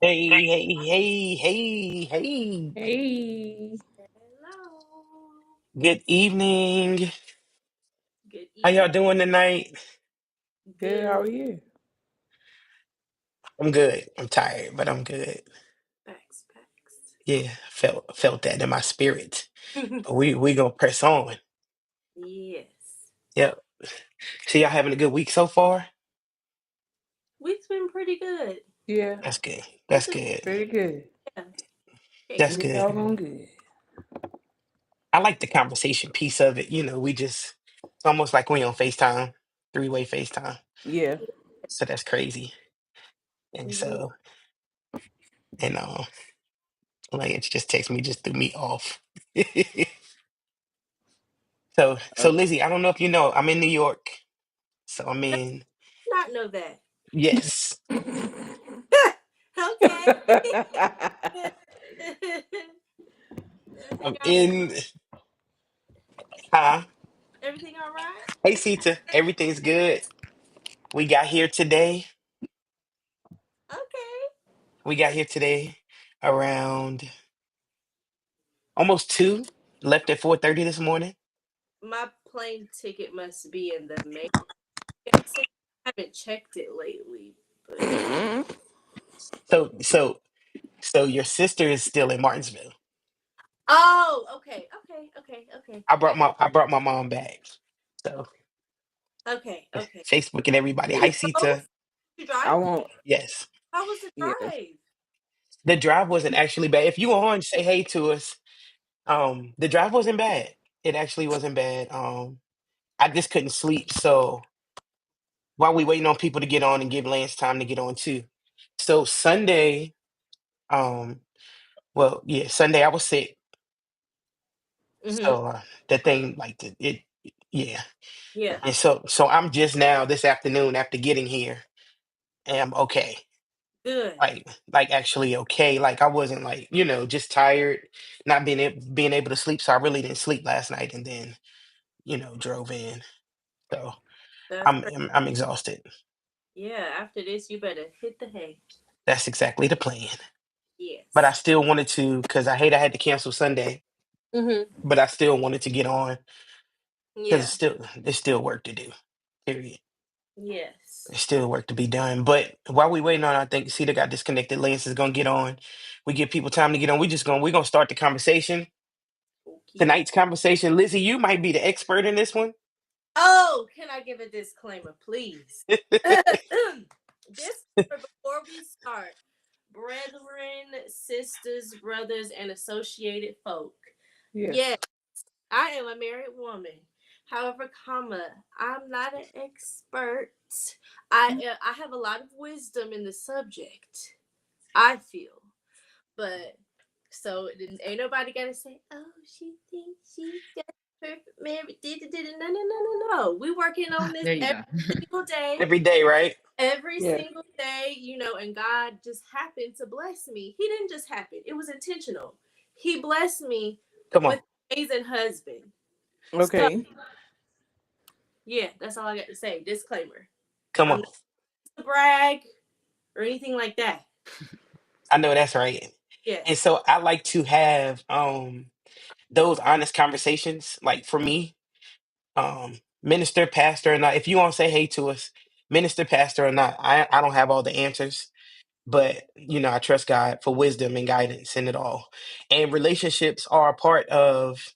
Hey, hey, hey, hey, hey. Hey, Hello. Good evening. Good How y'all evening. doing tonight? good. How Good. are you? I'm good. I'm tired, but I'm good. Facts, facts. Yeah, felt that in my spirit. But we gonna press on. Yes. Yep. So y'all having a good week so far? Week's been pretty good. Yeah, That's good. It's That's a good. pretty good. yeah. Can't That's Pretty good. doggone good. I like the conversation piece of it. We just it's almost like we on FaceTime, three-way FaceTime. Yeah. So that's crazy. And complain. so and like it just text me just threw me off. So Uh, Lizzie, I don't know if you know, I'm in New York. So I'm in, Not know that. yes, Okay. I'm everything all in, huh? everything all right? Hey, Sita, everything's good. We got here today. Okay. We got here today around almost 2, left at 4:30 this morning. My plane ticket must be in the mail. I haven't checked it lately, but So your sister is still in Martinsville. oh, okay. Got I brought my mom back. So okay. Facebook and everybody. Hi, Oh, Sita. you drive? I won't. Yes. How was the Yes. drive? The drive wasn't actually bad. If you were on, say hey to us. The drive wasn't bad. It actually wasn't bad. I just couldn't sleep. So while we waiting on people to get on and give Lance time to get on too. So Sunday, um, well, yeah, Sunday I was sick. Mm-hmm. So that thing like yeah. Yeah. And so I'm just now this afternoon after getting here, and I'm okay. Good. Like actually okay. Like I wasn't like, just tired, not being able to sleep. So I really didn't sleep last night and then, drove in. So That's I'm great. I'm, I'm exhausted. Yeah. After this, you better hit the hay. That's exactly the plan. But I Yes. still wanted to, because I hate I had to cancel Sunday, Mm-hmm. but I still wanted to get on because Yeah. it's still work to do. Period. Yes. There's still work to be done. But while we waiting on, I think Cedar got disconnected. Lance is gonna get on. We give people time to get on. We're gonna start the conversation. Okie doke. Tonight's conversation, Lizzie, you might be the expert in this one. Oh, can I give a disclaimer, please? Disclaimer before we start. Brethren, sisters, brothers, and associated folk. Yes. Yes, I am a married woman. However, I'm not an expert. I have a lot of wisdom in the subject. I feel, but so ain't nobody gotta say, "Oh, she thinks she's got perfect marriage." No. We working on this There you every go. single day, Every day, right? every Yeah. single day. And God just happened to bless me. He didn't just happen; it was intentional. He blessed me Come on, with an amazing husband. So Okay. yeah, that's all I got to say. Disclaimer: come I'm on. not to brag or anything like that. I know that's right. And Yes. so I like to have those honest conversations. Like for me, minister, pastor, or not. If you want to say hey to us, minister, pastor, or not, I don't have all the answers, but I trust God for wisdom and guidance in it all. And relationships are a part of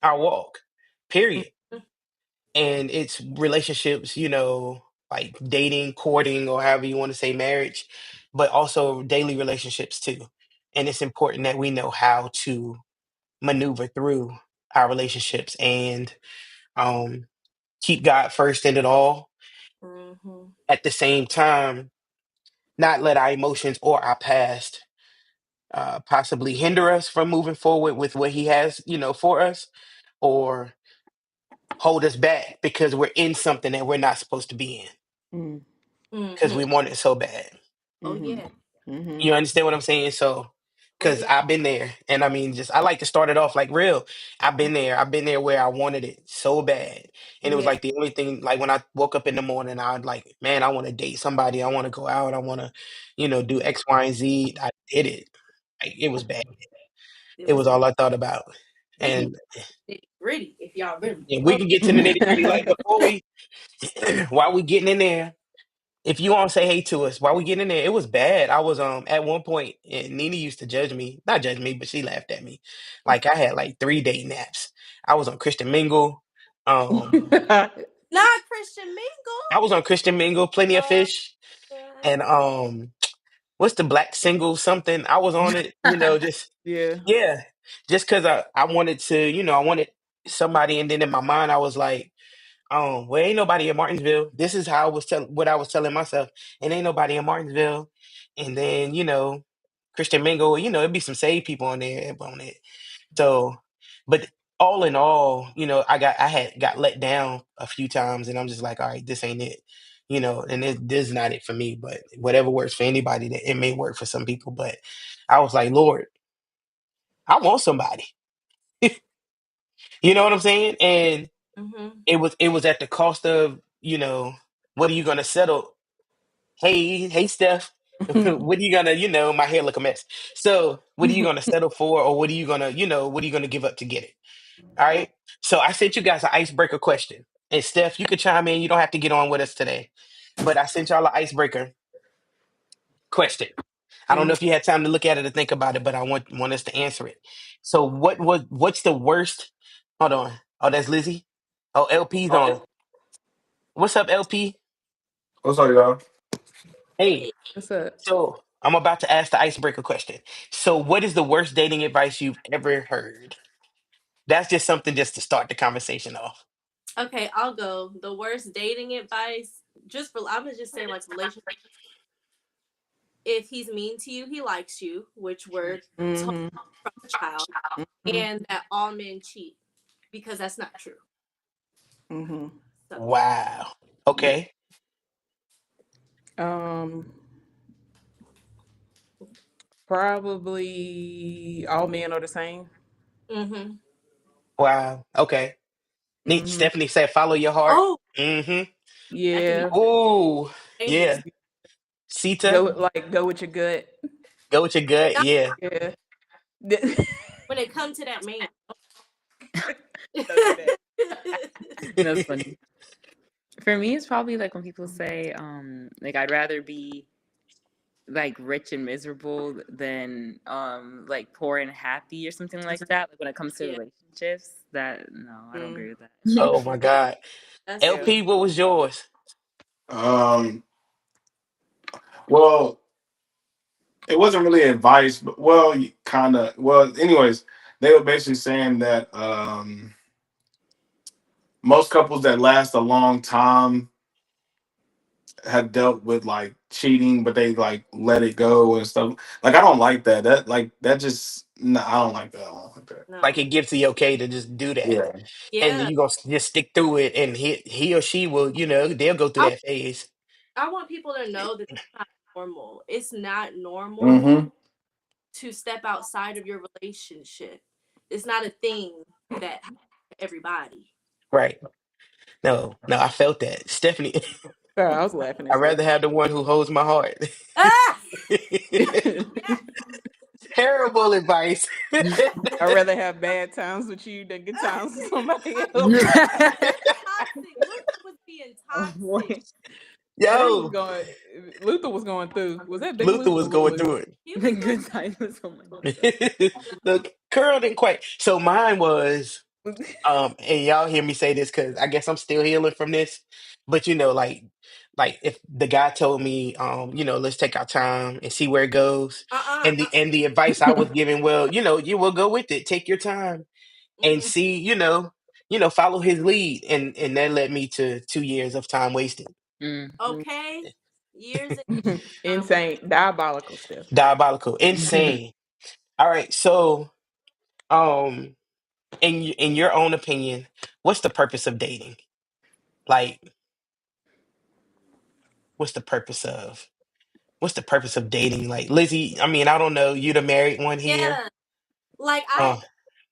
our walk, period. And it's relationships, like dating, courting, or however you want to say marriage, but also daily relationships too. And it's important that we know how to maneuver through our relationships and um, keep God first in it all. Mm-hmm. At the same time, not let our emotions or our past possibly hinder us from moving forward with what He has, for us, or hold us back because we're in something that we're not supposed to be in Mm. because Mm-hmm. we want it so bad. Oh Mm-hmm. yeah. Mm-hmm. You understand what I'm saying? So, because I've been there, and I mean, just I like to start it off like real. I've been there. I've been there where I wanted it so bad, and it was Yeah. like the only thing. Like when I woke up in the morning, I'd like, man, I want to date somebody. I want to go out. I want to, do X, Y, and Z. I did it. Like it was bad. It It was was all I thought about, we can and, nitty gritty if y'all really we want. can get to the nitty gritty. Like before we, while we getting in there. If you want to say hey to us while we get in there, it was bad. I was at one point, and Nene used to judge me, not judge me, but she laughed at me. Like I had like 3 day naps. I was on Christian Mingle. Not Christian Mingle. I was on Christian Mingle, Plenty of Oh, Fish, God. and what's the black single something? I was on it, just Yeah. yeah, just because I wanted to, I wanted somebody, and then in my mind I was like. Well, ain't nobody in Martinsville. This is how I was what I was telling myself. And ain't nobody in Martinsville. And then, Christian Mingle, it'd be some saved people on there on it. So, but all in all, I had got let down a few times, and I'm just like, all right, this ain't it. And this is not it for me. But whatever works for anybody, that it may work for some people. But I was like, Lord, I want somebody. You know what I'm saying? And Mhm. it was at the cost of, what are you gonna settle? Hey, Steph, what are you gonna, my hair look a mess. So what are you gonna settle for, or what are you gonna, what are you gonna give up to get it? All right. So I sent you guys an icebreaker question. And Steph, you could chime in. You don't have to get on with us today. But I sent y'all an icebreaker question. I don't know if you had time to look at it or think about it, but I want us to answer it. So what's the worst? Hold on. Oh, that's Lizzie. Oh, LP's on. What's up, LP? What's up, y'all? Hey. Hey. What's up? So I'm about to ask the icebreaker question. So what is the worst dating advice you've ever heard? That's just something just to start the conversation off. Okay, I'll go. The worst dating advice, just for I'm gonna just say like relationship. If he's mean to you, he likes you, which we're told Mm-hmm. from a child, and that all men cheat because that's not true. Mm-hmm. So Wow. Yeah. Okay. Um, Probably all men are the same. mm-hmm. Wow. Okay. Neat. Mm-hmm. Stephanie said, "Follow your heart." Oh, Mm-hmm. that can be Yeah. Ooh. dangerous. Yeah. Sita, Go with your gut. go with your gut. Not Yeah. Yeah. when it comes to that man. Don't do that. That's funny. For me, it's probably like when people say, like I'd rather be like rich and miserable than like poor and happy or something like that. Like when it comes to Yeah, relationships, that no, I don't Mm, agree with that. Oh my God. that's yeah. true. LP, what was yours? Um, well, it wasn't really advice, but well, kind of. Well, anyways, they were basically saying that most couples that last a long time have dealt with like cheating, but they like let it go and stuff. Like I don't like that. That just no, I don't like that. I don't like that. No. Like it gives the okay to just do that, Yeah. and Yeah. you gonna just stick through it, and he or she will, they'll go through I that phase. I want people to know that it's not normal. It's not normal Mm-hmm. to step outside of your relationship. It's not a thing that happens to everybody. Right. No, no, I felt that. Stephanie, Sorry, I was laughing at I'd rather Stephanie. have the one who holds my heart. Ah! Yes! Terrible advice. I'd rather have bad times with you than good times with somebody else. Toxic. Luther was being Oh toxic. boy, Luther was Yo, going. Luther was going through. Was that Big Luther Luther or was Little going Luther? through He the was going good times. Oh my god. it. Look, Curl didn't quite. So mine was, and y'all hear me say this because I guess I'm still healing from this. But like if the guy told me, let's take our time and see where it goes, uh-uh. and the advice I was given, well, you will go with it, take your time and Mm-mm. see, follow his lead, and that led me to 2 years of time wasted. Mm. Okay. Years and time with Insane, diabolical stuff. Diabolical, insane. All right, so um, in your own opinion, what's the purpose of dating? Like, what's the purpose of what's the purpose of dating? Like Lizzie, I mean, I don't know. You the married one here. Yeah. Like Uh,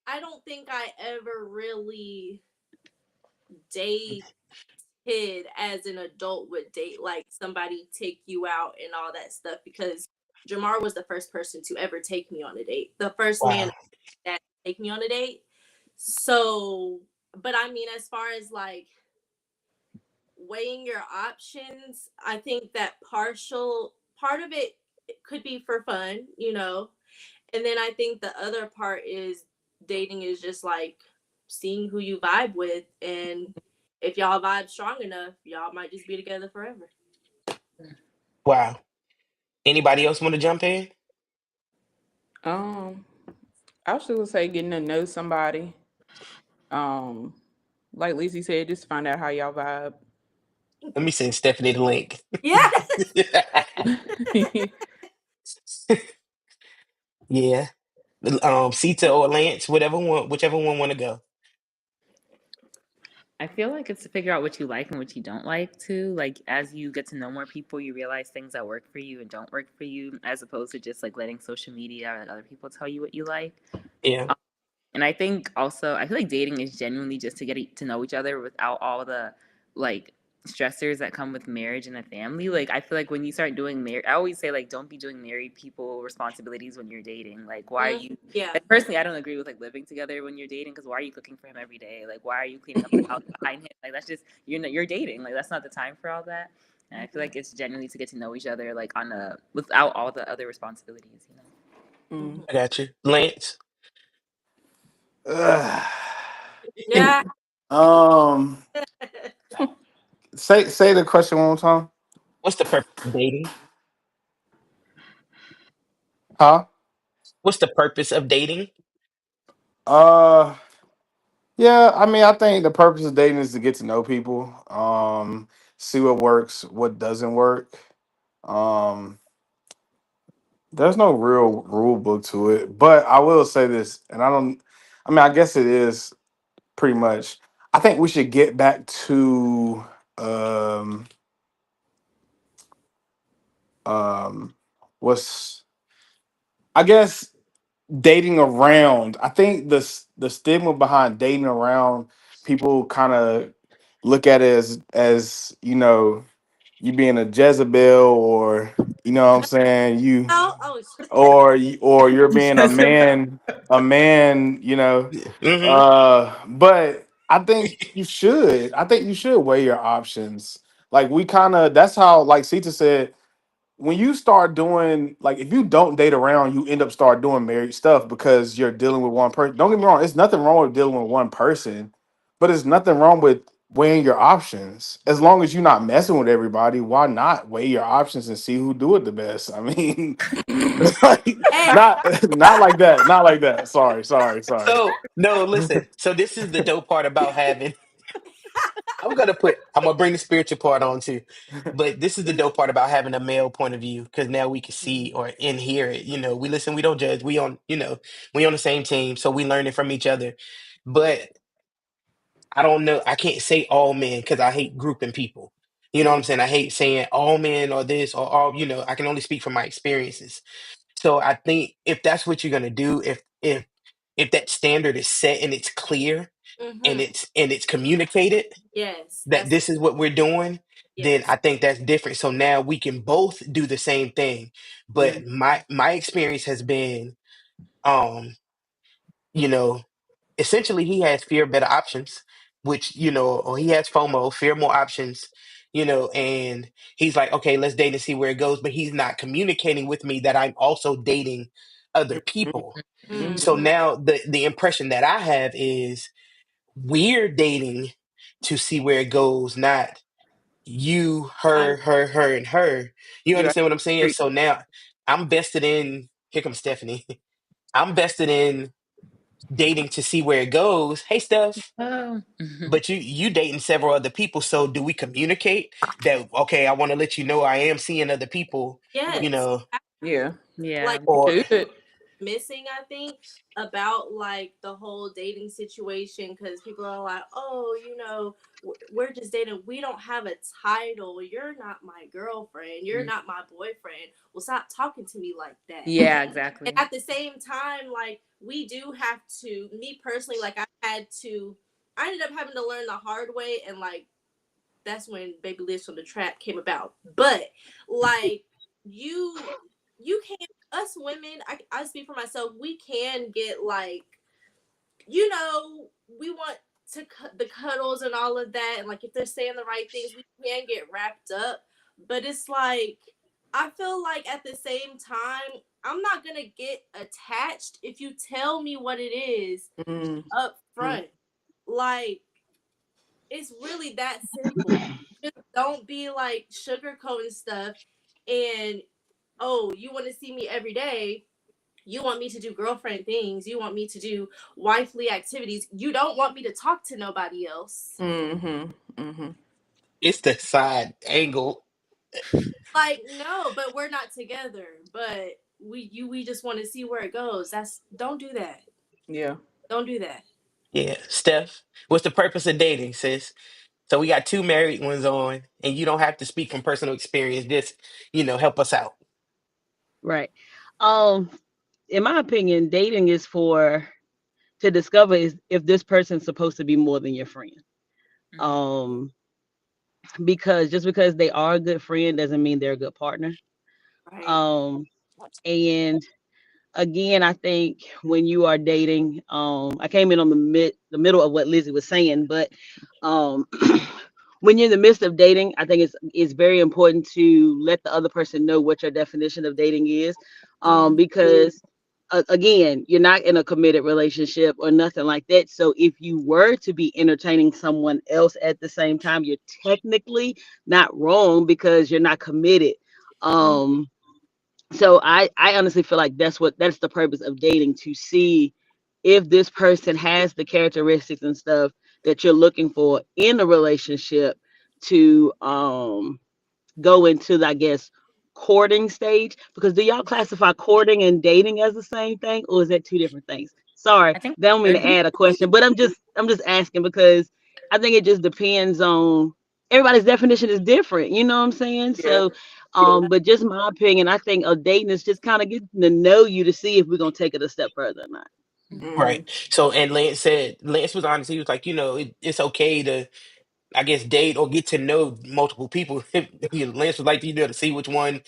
I don't think I ever really dated as an adult would date, like somebody take you out and all that stuff, because Jamar was the first person to ever take me on a date. The first man wow. that take me on a date. So, but I mean, as far as like weighing your options, I think that partial part of it could be for fun, you know. And then I think the other part is dating is just like seeing who you vibe with, and if y'all vibe strong enough, y'all might just be together forever. Wow. Anybody else want to jump in? Um, I was just gonna say getting to know somebody. Um, like Lizzie said, just find out how y'all vibe. Let me send Stephanie the link. Yeah. Yeah. Sita or Lance, whichever one want to go. I feel like it's to figure out what you like and what you don't like too. Like as you get to know more people, you realize things that work for you and don't work for you, as opposed to just like letting social media or other people tell you what you like. Yeah. And I think also, I feel like dating is genuinely just to get to know each other without all the like stressors that come with marriage and a family. Like, I feel like when you start doing marriage, I always say, like, don't be doing married people responsibilities when you're dating. Like, why are you, Yeah. like, personally, I don't agree with like living together when you're dating because why are you cooking for him every day? Like, why are you cleaning up the house behind him? Like, that's just, you're dating. Like, that's not the time for all that. And I feel like it's genuinely to get to know each other, like, on a, without all the other responsibilities, you know? Mm. I got you. Lance. Ugh. Yeah. um, say the question one more time. What's the purpose of dating? Huh? What's the purpose of dating? Uh, yeah. I mean, I think the purpose of dating is to get to know people. See what works, what doesn't work. Um, there's no real rule book to it, but I will say this, and I don't. I mean, I guess it is pretty much. I think we should get back to um um what's I guess dating around. I think the stigma behind dating around, people kind of look at it as you being a Jezebel, or what I'm saying, Oh, oh. or you're being Jezebel. a man, Mm-hmm. but I think you should weigh your options. Like, we kind of, that's how, like Sita said, when you start doing, like, if you don't date around, you end up start doing married stuff because you're dealing with one person. Don't get me wrong, it's nothing wrong with dealing with one person, but there's nothing wrong with weighing your options. As long as you're not messing with everybody, why not weigh your options and see who do it the best? I mean, like, Hey. not like that, not like that. Sorry. So no, listen. So this is the dope part about having. I'm gonna bring the spiritual part on too, but this is the dope part about having a male point of view because now we can see or and hear it. We listen, we don't judge. We on the same team, so we learning from each other. But I don't know. I can't say all men because I hate grouping people. You know what I'm saying? I hate saying all men or this or all. I can only speak from my experiences. So I think if that's what you're gonna do, if that standard is set and it's clear and Mm-hmm. it's communicated Yes, that that's this is what we're doing, then yes. I think that's different. So now we can both do the same thing. Mm. But my experience has been, um, you know, essentially he has fear of better options, which, or he has FOMO, fear more options, and he's like, okay, let's date and see where it goes. But he's not communicating with me that I'm also dating other people. So Mm-hmm. now the impression that I have is we're dating to see where it goes, not you, I her, and her. You Yeah. understand what I'm saying? So now I'm vested in, here comes Stephanie. I'm vested in dating to see where it goes. Hey, Steph. Oh. But you dating several other people. So do we communicate that, okay, I want to let you know I am seeing other people, you yes. know, Yeah. Like Yeah. or Should. missing, I think, about like the whole dating situation, because people are like, oh, you know, we're just dating, we don't have a title, you're not my girlfriend, you're not my boyfriend, well, stop talking to me like that. Yeah, And exactly. at the same time, like, we do have to, me personally, like, I ended up having to learn the hard way, and like that's when Baby Liz from the Trap came about. But like, you can't, us women, I speak for myself, we can get like, you know, we want to the cuddles and all of that, and like if they're saying the right things, we can get wrapped up. But it's like, I feel like at the same time, I'm not gonna get attached if you tell me what it is up front. Like, it's really that simple. Just don't be like sugarcoating stuff. And oh, you want to see me every day, you want me to do girlfriend things, you want me to do wifely activities, you don't want me to talk to nobody else. It's the side angle. Like, no, but we're not together, but we just want to see where it goes. That's, don't do that. Yeah. Don't do that. Yeah, Steph, what's the purpose of dating, sis? So we got two married ones on, and you don't have to speak from personal experience. Just, help us out. Right. Um, in my opinion, dating is for to discover is if this person's supposed to be more than your friend. Um, because just because they are a good friend doesn't mean they're a good partner. Right. Um, and again, I think when you are dating, I came in on the middle of what Lizzie was saying, but um, when you're in the midst of dating, I think it's very important to let the other person know what your definition of dating is, because again, you're not in a committed relationship or nothing like that. So if you were to be entertaining someone else at the same time, you're technically not wrong because you're not committed. Um, so I honestly feel like that's the purpose of dating, to see if this person has the characteristics and stuff that you're looking for in a relationship to go into the, I guess, courting stage. Because do y'all classify courting and dating as the same thing, or is that two different things? Sorry, I think don't mean to add a question, but I'm just asking because I think it just depends on everybody's definition is different. You know what I'm saying? Yeah. So, but just my opinion, I think a dating is just kind of getting to know you to see if we're gonna take it a step further or not. Right. So, and Lance was honest. He was like, it's okay to, I guess, date or get to know multiple people. Lance was like, to see which one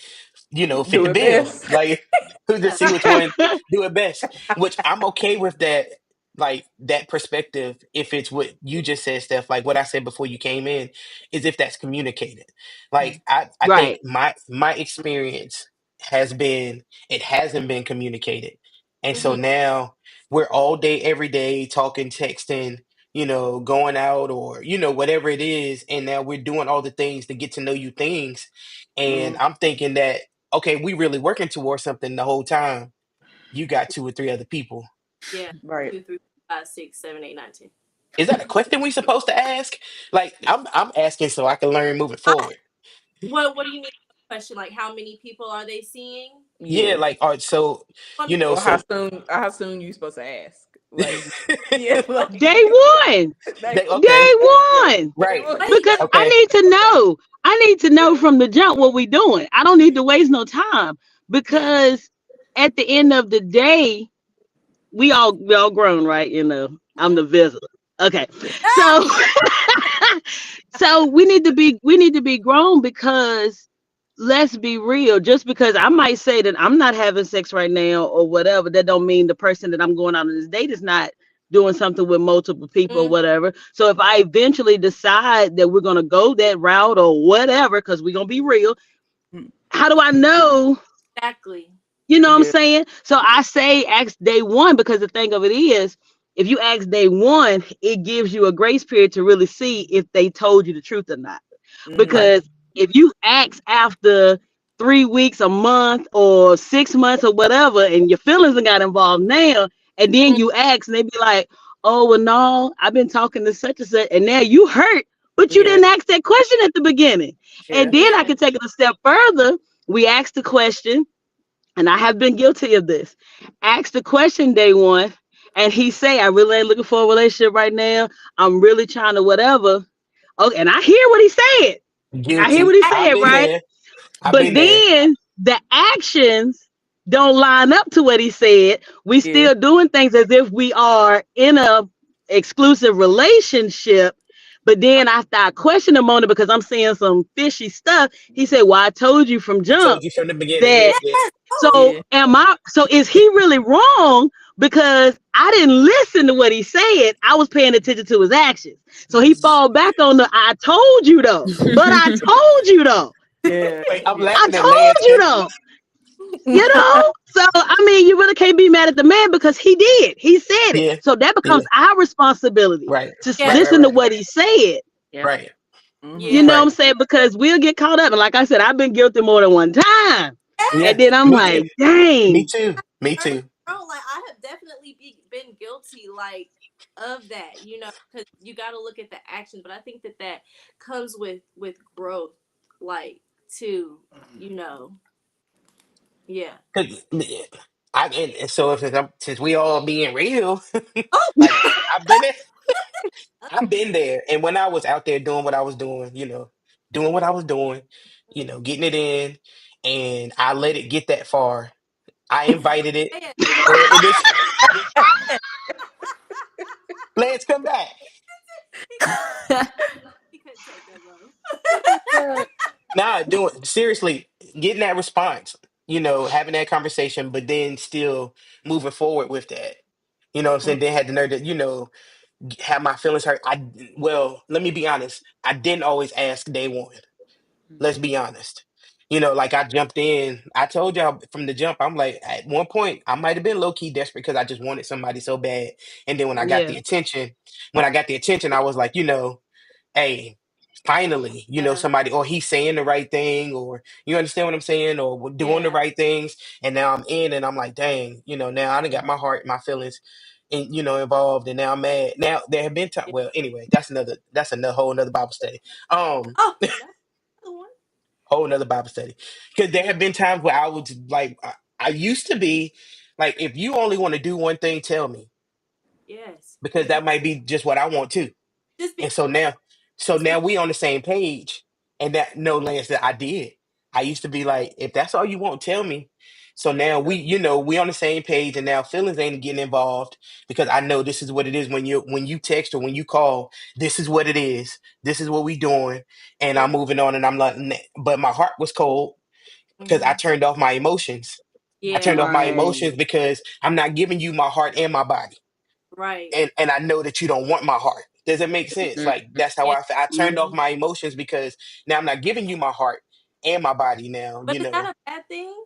fit Do the it bill. best. Like, who to see which one do it best. Which I'm okay with that, like that perspective. If it's what you just said, Steph, like what I said before you came in, is if that's communicated. Like I think Right. my experience has been it hasn't been communicated, and so Mm-hmm. now we're all day, every day talking, texting. Going out or, whatever it is. And now we're doing all the things to get to know you things. And I'm thinking that, okay, we really working towards something the whole time. You got two or three other people. Yeah. Right. 2, 3, 4, 5, 6, 7, 8, 9, 10. Is that a question we supposed to ask? Like, I'm asking so I can learn moving forward. What do you mean by the question? Like, how many people are they seeing? Yeah, Yeah. like, all right, so, One. Or so how soon you supposed to ask? Like, yeah, like Day one. like, okay, Day one. right, Wait, Because I okay, need to know. I need to know from the jump what we doing. I don't need to waste no time because at the end of the day, we all grown, right? I'm the visitor. Okay. So so we need to be grown because let's be real. Just because I might say that I'm not having sex right now or whatever, that don't mean the person that I'm going on this date is not doing something with multiple people or mm, whatever. So if I eventually decide that we're gonna go that route or whatever, because we're gonna be real, how do I know? exactly. You know what I'm yeah. saying? So I say ask day one because the thing of it is, if you ask day one, it gives you a grace period to really see if they told you the truth or not. right, Because if you ask after 3 weeks, a month, or 6 months or whatever, and your feelings got involved now, and then Mm, you ask, and they be like, "Oh well, no, I've been talking to such and such," and now you hurt, but you Yeah. didn't ask that question at the beginning. And Yeah. then I yeah. can take it a step further. We ask the question, and I have been guilty of this. Ask the question day one, and he say, "I really ain't looking for a relationship right now. I'm really trying to whatever." Okay, and I hear what he said. I hear Guilty. what he I, I've said, been right? there. I've But been there. then the actions don't line up to what he said. We Yeah. still doing things as if we are in a exclusive relationship. But then after I question him on it because I'm seeing some fishy stuff, he said, "Well, I told you from I told jump you from the beginning. Yeah, that." yes. yeah, So Yeah. am I? So is he really wrong? Because I didn't listen to what he said. I was paying attention to his actions. So he Mhm. fall back on the "I told you though," but I told you though. Yeah. Wait, I'm Yeah. I laughing at Lance told you because though. You know? So I mean you really can't be mad at the man because he did. He said it. yeah, So that becomes yeah, our responsibility right, to Yeah. right, right, listen to right, what he said. Yep. right, You Mhm. know Yeah. what I'm right. saying? Because we'll get caught up. And like I said, I've been guilty more than one time. Yeah, And then I'm me too. like, Me dang. too. Me I, too. bro, like I have definitely been guilty, like of that, because you got to look at the action. But I think that comes with growth, like too, you know. Yeah. 'Cause, and so since we all being real, Oh. like I've been there, I've been there, and when I was out there doing what I was doing, doing what I was doing, getting it in, and I let it get that far. I invited it, Man. or it is. Let's come back. he, he couldn't take that, bro. Nah, doing seriously, getting that response, having that conversation, but then still moving forward with that. You know what I'm saying? Then had the nerve to, have my feelings hurt. Well, let me be honest. I didn't always ask day one. Let's be honest. Like I jumped in. I told y'all from the jump, I'm like, at one point, I might have been low key desperate because I just wanted somebody so bad. And then Yeah. when I got the attention, I was like, hey, finally, Yeah. somebody, or he's saying the right thing, or you understand what I'm saying, or we're doing the Yeah. right things. And now I'm in, and I'm like, dang, now I done got my heart, my feelings, and involved, and now I'm mad. Now there have been times. Yeah. Well, anyway, that's another whole another Bible study. Oh, that's the one. Whole another Bible study. Because there Yeah. have been times where I would like, I used to be like, if you only want to do one thing, tell me, Yes. because that might be just what I want too. Just be And so now speak. we on the same page. And that no, Lance, that I did. I used to be like, if that's all you want, tell me. So now we on the same page, and now feelings ain't getting involved because I know this is what it is when you text or when you call. This is what it is. This is what we doing, and Yeah. I'm moving on. And I'm like, but my heart was cold because I Hmm. turned off my emotions. I turned Yeah. off my Right. emotions because I'm not giving you my heart and my body, Right. and I know that you don't want my heart. Does it make sense? Like that's how Yeah. I feel. I turned off Mhm. my emotions because now I'm not giving you my heart and my body now, But is that a bad thing?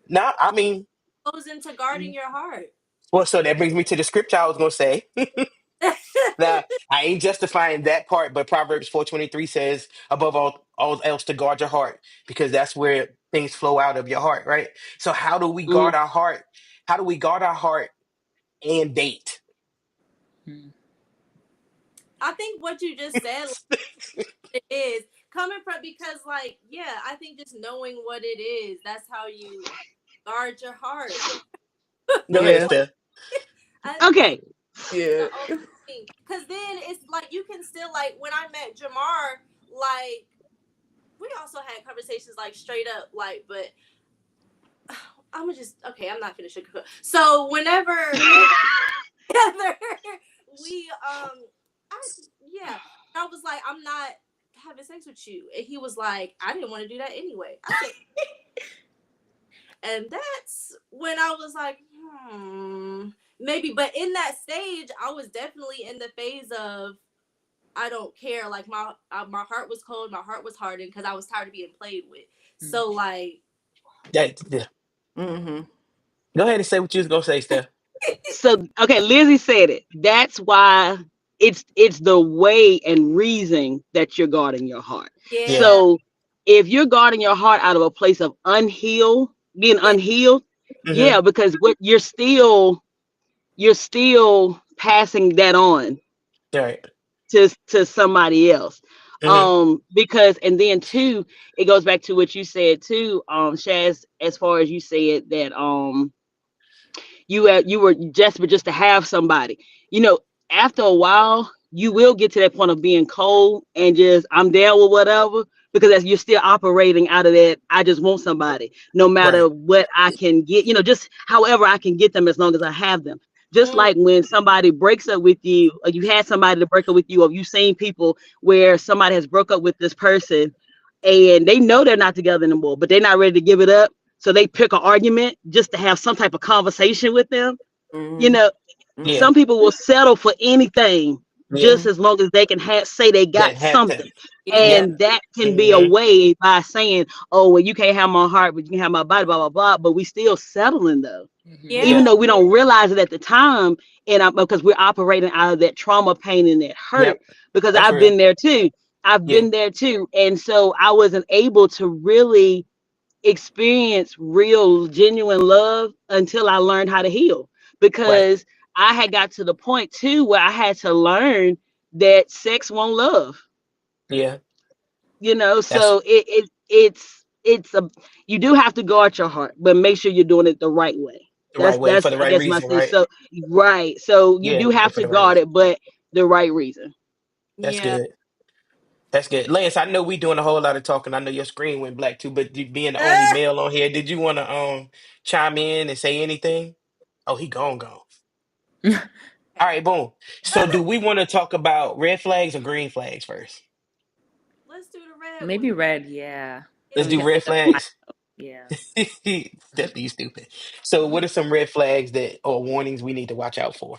Now, I mean, Goes into guarding your heart. well, so that brings me to the scripture I was gonna say. Now, I ain't justifying that part, but Proverbs 4:23 says, above all else to guard your heart, because that's where things flow out of your heart, right? So how do we Mm. guard our heart? How do we guard our heart and date? I think what you just said, like, it is coming from, because like, yeah, I think just knowing what it is, that's how you guard your heart. Go ahead, Yeah. Steph. I think Okay. the Yeah. only thing, because then it's like you can still, like, when I met Jamar, like, we also had conversations like straight up, like, but I'm gonna just, okay, I'm not gonna sugarcoat. So whenever we together, we I yeah, I was like, I'm not having sex with you, and he was like, I didn't want to do that anyway. I said, and that's when I was like, maybe. But in that stage, I was definitely in the phase of, I don't care. Like my heart was cold, my heart was hardened because I was tired of being played with. So like, Yeah. Mm-hmm. Go ahead and say what you was gonna say, Steph. So okay, Lizzie said it. That's why it's the way and reason that you're guarding your heart. Yeah. yeah, So if you're guarding your heart out of a place of being yeah, unhealed, Mm-hmm. yeah, because what you're still passing that on All right. to somebody else. Hmm. Because and then too, it goes back to what you said too, Shaz, as far as you said that you were desperate just to have somebody. You know, after a while, you will get to that point of being cold and just I'm down with whatever because as you're still operating out of that, I just want somebody, no Right. matter what I can get. You know, just however I can get them as long as I have them. Just Mm, like when somebody breaks up with you, or you had somebody to break up with you, or you've seen people where somebody has broke up with this person and they know they're not together anymore, but they're not ready to give it up. So they pick an argument just to have some type of conversation with them. You Mm-hmm. know, Yeah. some people will settle for anything Yeah. just as long as they can say they That got have to. something. yeah. Yep. And that can be a Hmm. way by saying, oh, well, you can't have my heart, but you can have my body, blah, blah, blah. But we still settling though, Yeah. even Yeah. though we don't realize it at the time. And because we're operating out of that trauma, pain, and that hurt, Yep. because That's I've real. been there too. I've Yeah. been there too. And so I wasn't able to really experience real genuine love until I learned how to heal Right. because I had got to the point too where I had to learn that sex won't love, Yeah. you know. That's So it's a you do have to guard your heart, but make sure you're doing it the right way. the right way for That's the I right guess my reason, say. right? So right, so you Yeah. do And have for to the right guard reason. it, but the right reason. That's Yeah. good. That's good. Lance, I know we doing a whole lot of talking. I know your screen went black too, but you being the only Ah! male on here, did you want to chime in and say anything? Oh, he gone. All right, boom. So do we want to talk about red flags or green flags first? Let's do the red Maybe one. red, yeah. So Let's we do can Yeah. red like apply. flags. Yeah. Stephanie, you stupid. So what are some red flags that or warnings we need to watch out for?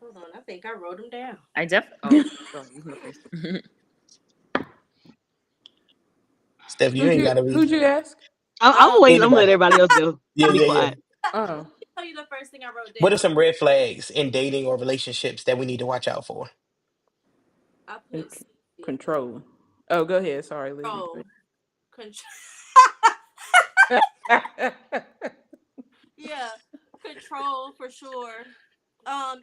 Hold on. I think I wrote them down. Oh, go on, you can go first. Steph, you ain't gotta be Who'd you ask? I'm Um, waiting. I'm gonna let anybody. everybody else go. Yeah, Be yeah, yeah. quiet. Oh. I'll tell you the first thing I wrote What are down. some red flags in dating or relationships that we need to watch out for? I And put control. Oh, go ahead. Sorry, Lizzie. control. Control. Yeah, control for sure.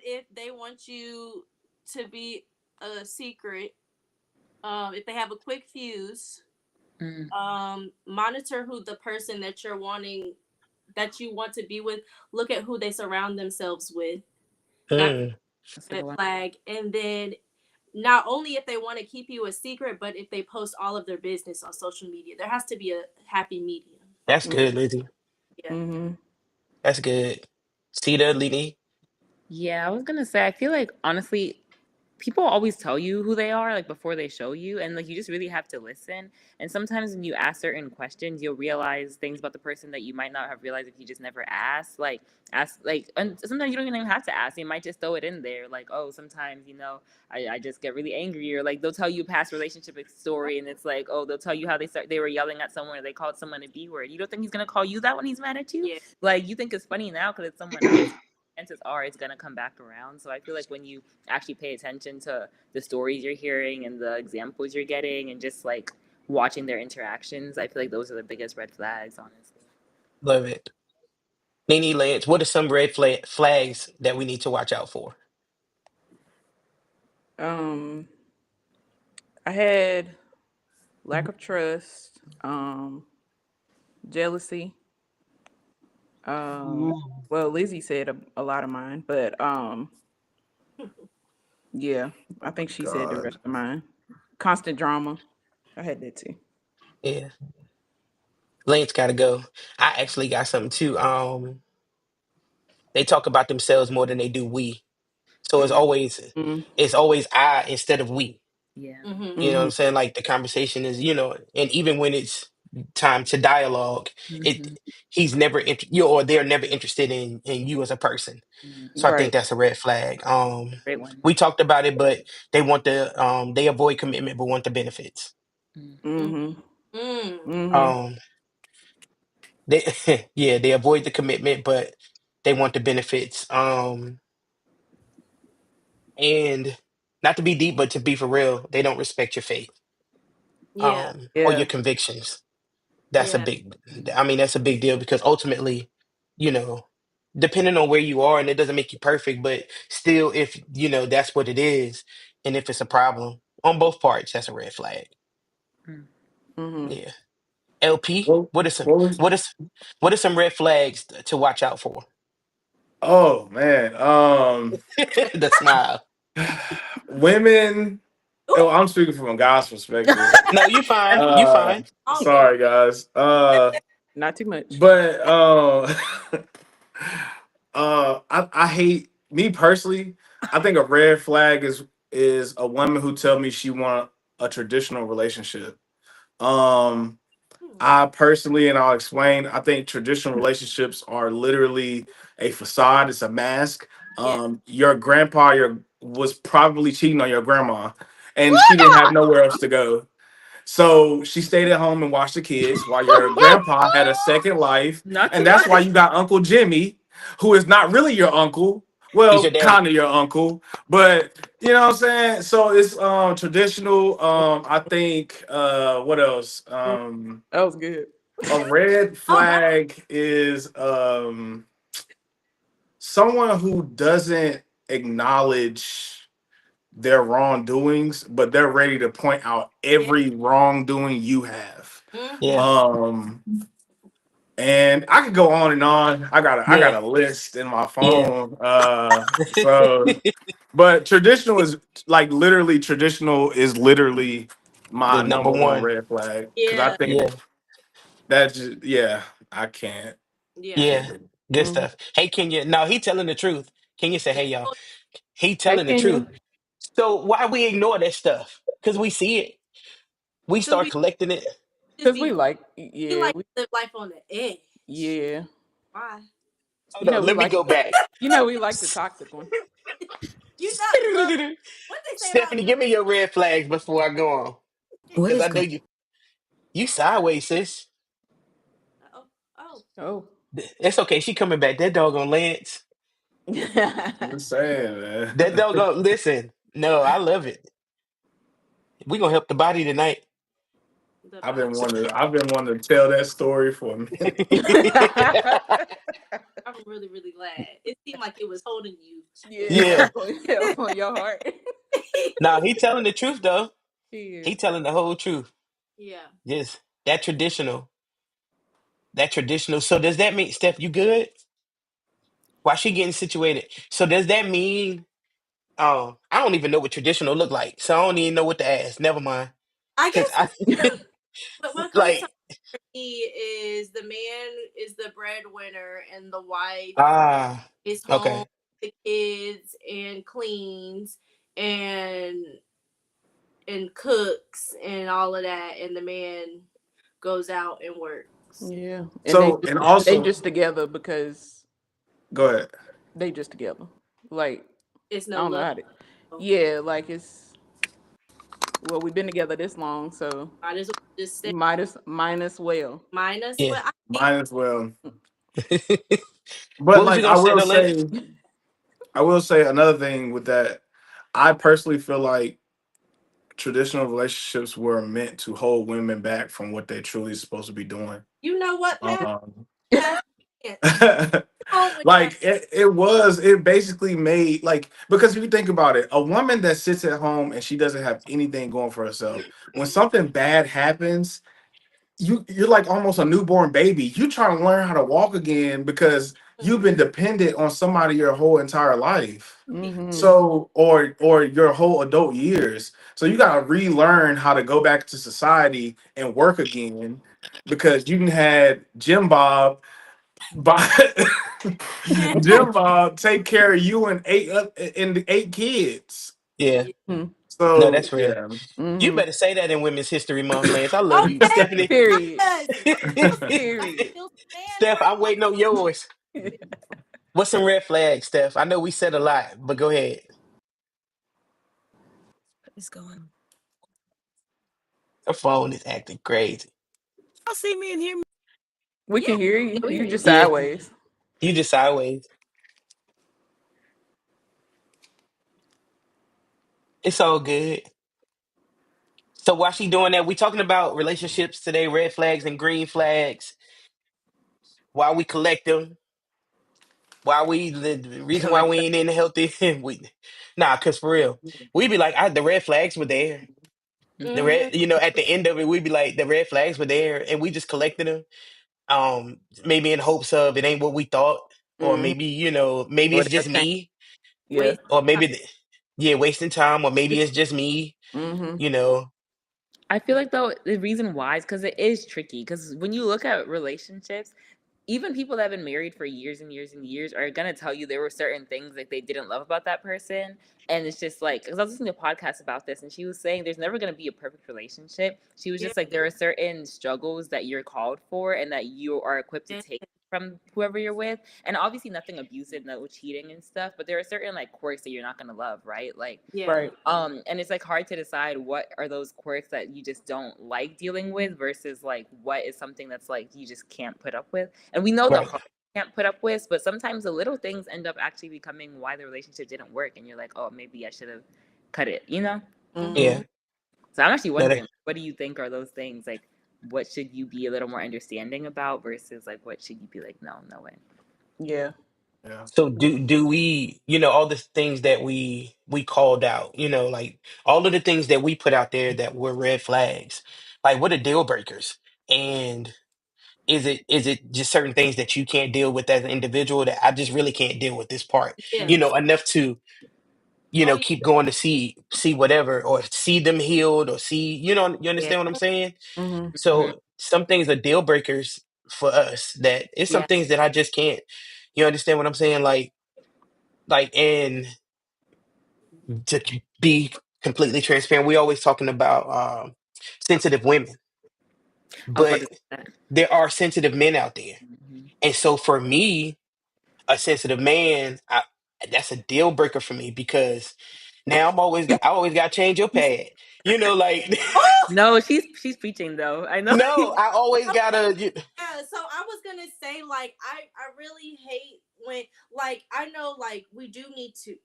If they want you to be a secret, if they have a quick fuse, Mm, monitor who the person that you're wanting that you want to be with. Look at who they surround themselves with. That's Mm, that's a a red good one. flag. And then not only if they want to keep you a secret, but if they post all of their business on social media, there has to be a happy medium. that's good, Lizzie. Yeah. Mm-hmm. That's good. Sita, Lini. Yeah, I was gonna say, I feel like honestly, people always tell you who they are like before they show you, and like you just really have to listen. And sometimes when you ask certain questions, you'll realize things about the person that you might not have realized if you just never asked. Like ask like, and sometimes you don't even have to ask. They might just throw it in there. Like, oh, sometimes I just get really angry, or like they'll tell you a past relationship story, and it's like, oh, they'll tell you how they were yelling at someone, or they called someone a B word. You don't think he's gonna call you that when he's mad at you? Yeah. Like you think it's funny now because it's someone else. Chances are it's gonna come back around. So I feel like when you actually pay attention to the stories you're hearing and the examples you're getting and just like watching their interactions, I feel like those are the biggest red flags, honestly. Love it. Nene, Lance, what are some red flags that we need to watch out for? Um, I had lack of trust, jealousy. Um, Mm. well, Lizzie said a lot of mine, but yeah, I think she said the God. rest of mine. Constant drama. I had that too. Yeah. Lance gotta go. I actually got something too. They talk about themselves more than they do we. So Mm, Mm-hmm. it's always I instead of we. yeah. Mm-hmm. You know what Mm-hmm. I'm saying? Like the conversation is, and even when it's time to dialogue, it Mm-hmm. he's never you or they're never interested in you as a person. Mm, So I think Right. that's a red flag. great one. We talked about it, but they avoid commitment but want the benefits. Mm, Mm-hmm. Mm-hmm. Mm-hmm. Um, they yeah, they avoid the commitment but they want the benefits. And not to be deep, but to be for real, they don't respect your faith, Yeah. or your Yeah. convictions. That's a Yeah. big, I mean, that's a big deal because ultimately, you know, depending on where you are, and it doesn't make you perfect, but still, if, that's what it is, and if it's a problem, On both parts, that's a red flag. Mm. Mm-hmm. Yeah. LP, What, what was? what are some red flags to watch out for? Oh man, The smile. women. Oh, Ooh, I'm speaking from a guy's perspective. No, you fine. You Uh, fine. all good. sorry guys. Not too much. But I hate me personally. I think a red flag is a woman who tell me she want a traditional relationship. Um, Hmm. I personally, and I'll explain. I think traditional relationships are literally a facade. It's a mask. Yeah. Your grandpa, was probably cheating on your grandma, and she didn't have nowhere else to go. So she stayed at home and watched the kids while your grandpa had a second life. Not too And that's much. why you got Uncle Jimmy, who is not really your uncle. He's Well, your daddy. kind of your uncle, but you know what I'm saying? So it's traditional. I think what else? That was good. A red Oh, that flag is someone who doesn't acknowledge their wrongdoings, but they're ready to point out yeah. every wrongdoing you have. Mm-hmm. Yeah. Um, and I could go on and on. I got Yeah. a list in my Yeah. phone. But traditional is like literally traditional is literally The my number number one one. red flag because I Yeah. think Yeah. that's just yeah, I can't. Yeah. Yeah. Can't do it. Good Mhm. stuff. Hey, Kenya. No, he telling the truth. Kenya said, hey, y'all. He Hey, telling the truth. Kenya. So why we ignore that stuff? Because we see it. We Because start we collecting it. just Cause be we like, we yeah, like to live life on the edge. yeah. Why? Hold on. We Let me like, go back. we like the toxic one. You know, look, what they say about Stephanie, give me your red flags before I go on. What Because is I know going? you sideways, sis. oh, oh, Oh. It's okay. She coming back. That dog on Lance. I'm just saying, That man. dog on listen. No, I love it. We gonna help the body tonight. the body. I've been wanting to tell that story for a minute. I'm really, really glad. It seemed like it was holding you. Yeah, Yeah. on your heart. Now he telling the truth though. She He is. telling the whole truth. Yeah. Yes. That traditional. That traditional. So does that mean Steph, you good? Why she getting situated? So does that mean I don't even know what traditional look like. So I don't even know what to ask. Never mind. I Cause guess I what comes to like me is the man is the breadwinner and the wife ah is home, okay. with the kids, and cleans and cooks and all of that, and the man goes out and works. Yeah, and So and they also just together because go ahead. they just together. Like It's I no don't know love. how to. Yeah, like it's well, we've been together this long, so Might as well just stay minus well. minus Yeah. what I think. Might as well. What But was you like gonna say though, Lance? I will say another thing with that. I personally feel like traditional relationships were meant to hold women back from what they truly supposed to be doing. You know what, Um, Pastor? On with that. like it basically made like because if you think about it, a woman that sits at home and she doesn't have anything going for herself, when something bad happens, you're like almost a newborn baby. You trying to learn how to walk again because you've Mhm. been dependent on somebody your whole entire life. Mm-hmm. So or your whole adult years. So you gotta relearn how to go back to society and work again because you had Jim Bob by Jim Bob take care of you and eight kids. Yeah. No, So that's real. yeah. You Mm-hmm. better say that in Women's History Month, Lance. I love you, Okay, Stephanie. Period. yes. Period. Still stand Steph, right I'm waiting on yours. What's some red flags, Steph? I know we said a lot, but go ahead. What is going? Her phone is acting crazy. Y'all see me and hear me? We Yeah, can hear you. we hear You you. just Yeah, sideways. you just sideways. It's all good. So while she doing that, we talking about relationships today, red flags and green flags. While we collect them, the reason why we ain't in the healthy cause for real, we be like the red flags were there. The Mm-hmm. red, at the end of it, we'd be like the red flags were there, and we just collected them. Maybe in hopes of it ain't what we thought, or Mm. maybe maybe Or it's they'll just change. me, Yeah. Wait. or maybe yeah, wasting time, or maybe it's just me. Mm-hmm. You know, I feel like though the reason why is because it is tricky. Because when you look at relationships, even people that have been married for years and years and years are gonna tell you there were certain things that they didn't love about that person, and it's just like because I was listening to a podcast about this, and she was saying there's never gonna be a perfect relationship. She was Yeah. just like there are certain struggles that you're called for and that you are equipped to Yeah. take from whoever you're with, and obviously nothing abusive, no cheating and stuff, but there are certain like quirks that you're not gonna love, right? Like Yeah. Right. and it's like hard to decide what are those quirks that you just don't like dealing with versus like what is something that's like you just can't put up with. And we know the right? hard you can't put up with, but sometimes the little things end up actually becoming why the relationship didn't work, and you're like, oh, maybe I should have cut it, you know? Mm-hmm. Yeah, Mm-hmm. So I'm actually no, that, wondering, what do you think are those things? Like, what should you be a little more understanding about versus like what should you be like, no, no way. Yeah. Yeah. so do we, all the things that we called out, like all of the things that we put out there that were red flags, like what are deal breakers, and is it just certain things that you can't deal with as an individual that I just really can't deal with this part, Yeah. enough to Oh yeah. keep going to see whatever, or see them healed, or see, you Yeah. understand what I'm saying? Mm-hmm. Hmm. So some things are deal breakers for us, that it's some Yeah. things that I just can't. You understand what I'm saying? And to be completely transparent, we always talking about sensitive women, I was about but to say that. there are sensitive men out there. Hmm. And so for me, a sensitive man, that's a deal breaker for me, because now I always got to change your pad. Like Oh No, she's preaching though. I know. no, I always gotta. yeah. So I was gonna say like I really hate when like I know like we do need to.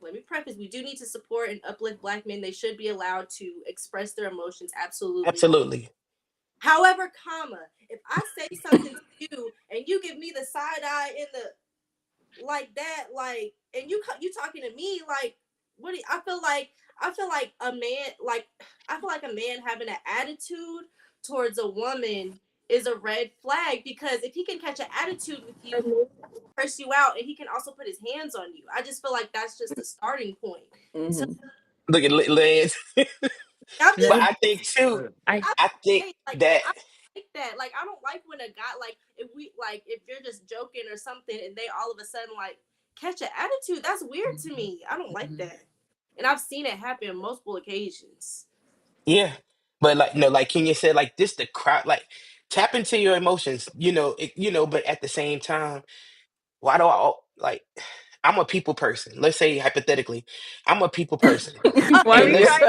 Let me preface: we do need to support and uplift Black men. They should be allowed to express their emotions. Absolutely. Absolutely. However, comma, if I say something to you and you give me the side eye in the like that, like, and you talking to me like, what? I feel like a man, like, I feel like a man having an attitude towards a woman is a red flag, because if he can catch an attitude with you, curse you out, and he can also put his hands on you. I just feel like that's just the starting point. So Mm-hmm. Look at Lance. I'm No, But just I think too, I I think saying, like, that, I like that. Like, I don't like when a guy, like, if you're just joking or something, and they all of a sudden like catch an attitude. That's weird to me. I don't like Mhm. that, and I've seen it happen on multiple occasions. yeah. But like, no, like Kenya said, like this, the crowd, like tap into your emotions, but at the same time, why do like, I'm a people person. Let's say hypothetically, I'm a people person. Why are And we let's, crying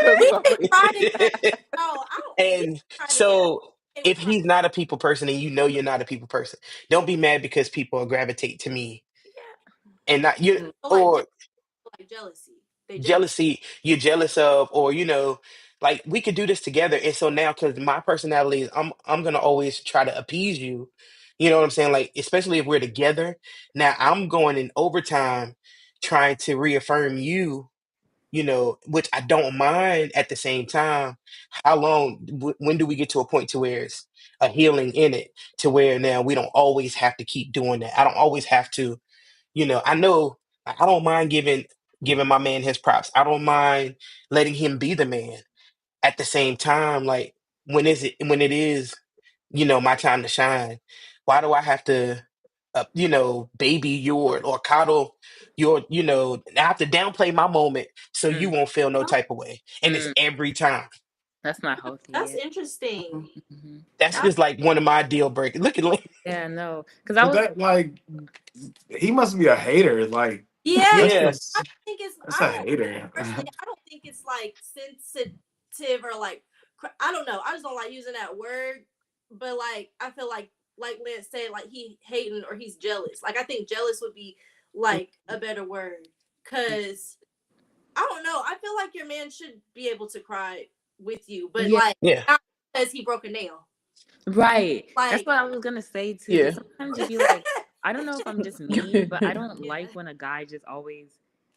I'm We together? can sorry. cry together. No, I don't. We can and cry together. so Okay if with crying. he's not a people person, and you're not a people person, don't be mad because people gravitate to me, Yeah. and not you, Mm. But or like jealousy. They jealous. jealousy you're jealous of, or like we could do this together. And so now, because my personality is, I'm gonna always try to appease you, you know what I'm saying, like especially if we're together. Now I'm going in overtime trying to reaffirm you, which I don't mind. At the same time, how long, when do we get to a point to where it's a healing in it, to where now we don't always have to keep doing that? I don't always have to, I know, I don't mind giving my man his props. I don't mind letting him be the man. At the same time, like when it is, my time to shine, why do I have to baby your, or coddle your, I have to downplay my moment so you Mm, won't feel no Oh, type of way. And it's mm, every time. that's not healthy. that's Yeah. interesting. Mhm. Hmm. That's That, just like one of my deal breakers. Look at Yeah, no, because I But was. that like he must be a hater. Like yeah. that's yeah, just that's I a don't hater. personally. I don't think it's like sensitive or like. I don't know. I just don't like using that word. But like, I feel like Lance said, like he hating or he's jealous. Like I think jealous would be like a better word. Cause I don't know. I feel like your man should be able to cry with you, but Yeah. like yeah, not because he broke a nail. Right. That's Like what I was gonna say too. Yeah. Because sometimes you'd be like, I don't know if I'm just me, but I don't Yeah. like when a guy just always,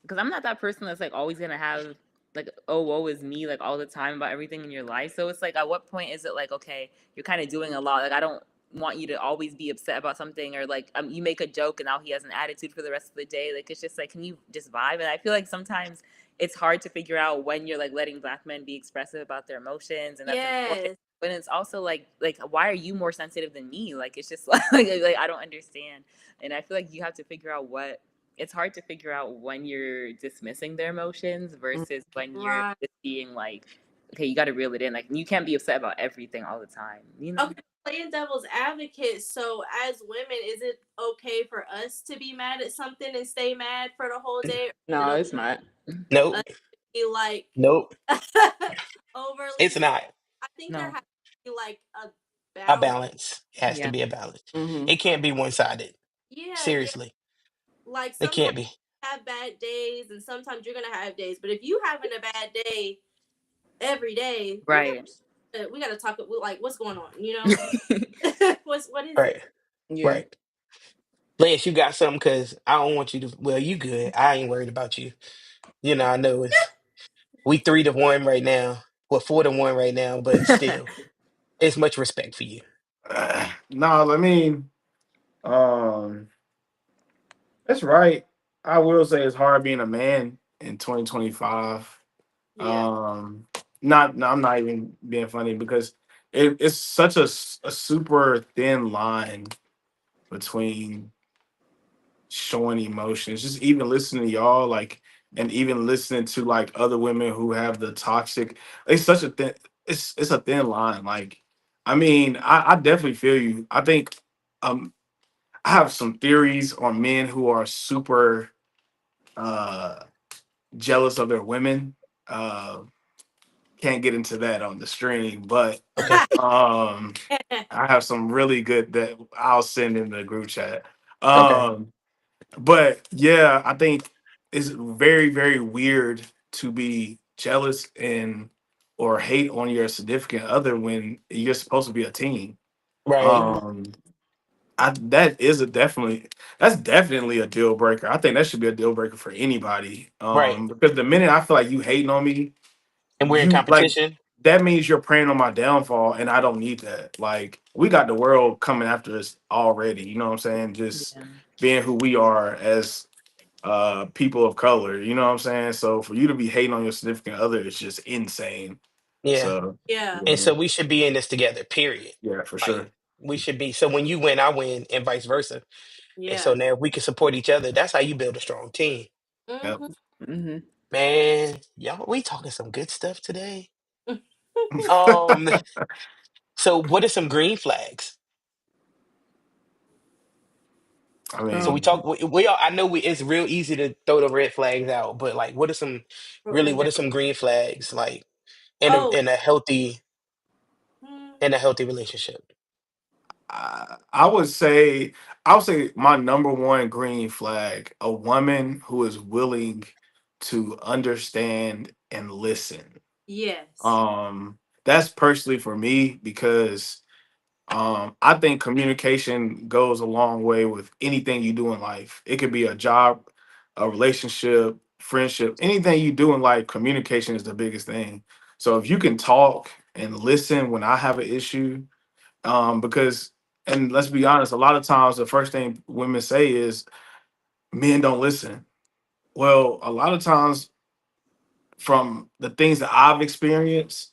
because I'm not that person that's like always gonna have like, oh, woe is me, like all the time about everything in your life. So it's like, at what point is it like, okay, you're kind of doing a lot. Like, I don't want you to always be upset about something, or like, you make a joke and now he has an attitude for the rest of the day. Like, it's just like, can you just vibe? And I feel like sometimes it's hard to figure out when you're like letting Black men be expressive about their emotions, and that's important. Yes. But it's also like why are you more sensitive than me? Like, it's just like I don't understand. And I feel like you have to figure out what, it's hard to figure out when you're dismissing their emotions versus when you're Right. just being like, okay, you got to reel it in. Like, you can't be upset about everything all the time, you know? Okay, playing devil's advocate. So, as women, is it okay for us to be mad at something and stay mad for the whole day? Or is No, it it's not. okay Nope. to be like Nope. overly It's sensitive? not I think there No. has to be like a a balance. balance. It has to Yeah. be a balance. Mm-hmm. It can't be one sided. Yeah, yeah. Seriously. Like It sometimes can't be. you have bad days, and sometimes you're gonna have days. But if you having a bad day every day, Right. we gotta talk. Like, what's going on? You know, what is Right. it? Yeah. Right. Lance, you got something because I don't want you to. Well, you good. I ain't worried about you. You know, I know we 3-1 right now. Well, 4-1 right now, but still, it's much respect for you. No, I mean, um, that's right. I will say it's hard being a man in 2025. Yeah. Um, not, no, I'm not even being funny because it's such a super thin line between showing emotions. Just even listening to y'all, like, and even listening to like other women who have the toxic. It's such a thin. It's a thin line. Like, I mean, I definitely feel you. I think um I have some theories on men who are super uh jealous of their women. Uh, can't get into that on the stream, but Okay. um I have some really good that I'll send in the group chat. Okay. Um, but yeah, I think it's very, very weird to be jealous and or hate on your significant other when you're supposed to be a team. Right. Mm-hmm. Um, that is a definitely that's definitely a deal breaker. I think that should be a deal breaker for anybody. Right. Because the minute I feel like you hating on me, And we're in you like competition. that means you're preying on my downfall, and I don't need that. Like we got the world coming after us already. You know what I'm saying? Just Yeah. being who we are as people of color. You know what I'm saying? So for you to be hating on your significant other is just insane. Yeah. So Yeah. And yeah, so we should be in this together, period. yeah, for sure. Like, we should be. So when you win, I win, and vice versa. And so Yeah. now we can support each other. That's how you build a strong team. Yep. Hmm. Mm-hmm. Man, y'all, we talking some good stuff today. Um, so what are some green flags? I So we Um, mean, talk. We all. I know it's real easy to throw the red flags out, but like, what are some But really? we What got. are some green flags like Oh. in a healthy Hmm. relationship? I would say I would say my number one green flag, a woman who is willing to understand and listen. Yes. Um that's personally for me because I think communication goes a long way with anything you do in life. It could be a job, a relationship, friendship, anything you do in life, communication is the biggest thing. So if you can talk and listen when I have an issue, because and let's be honest, a lot of times the first thing women say is men don't listen. Well, a lot of times from the things that I've experienced,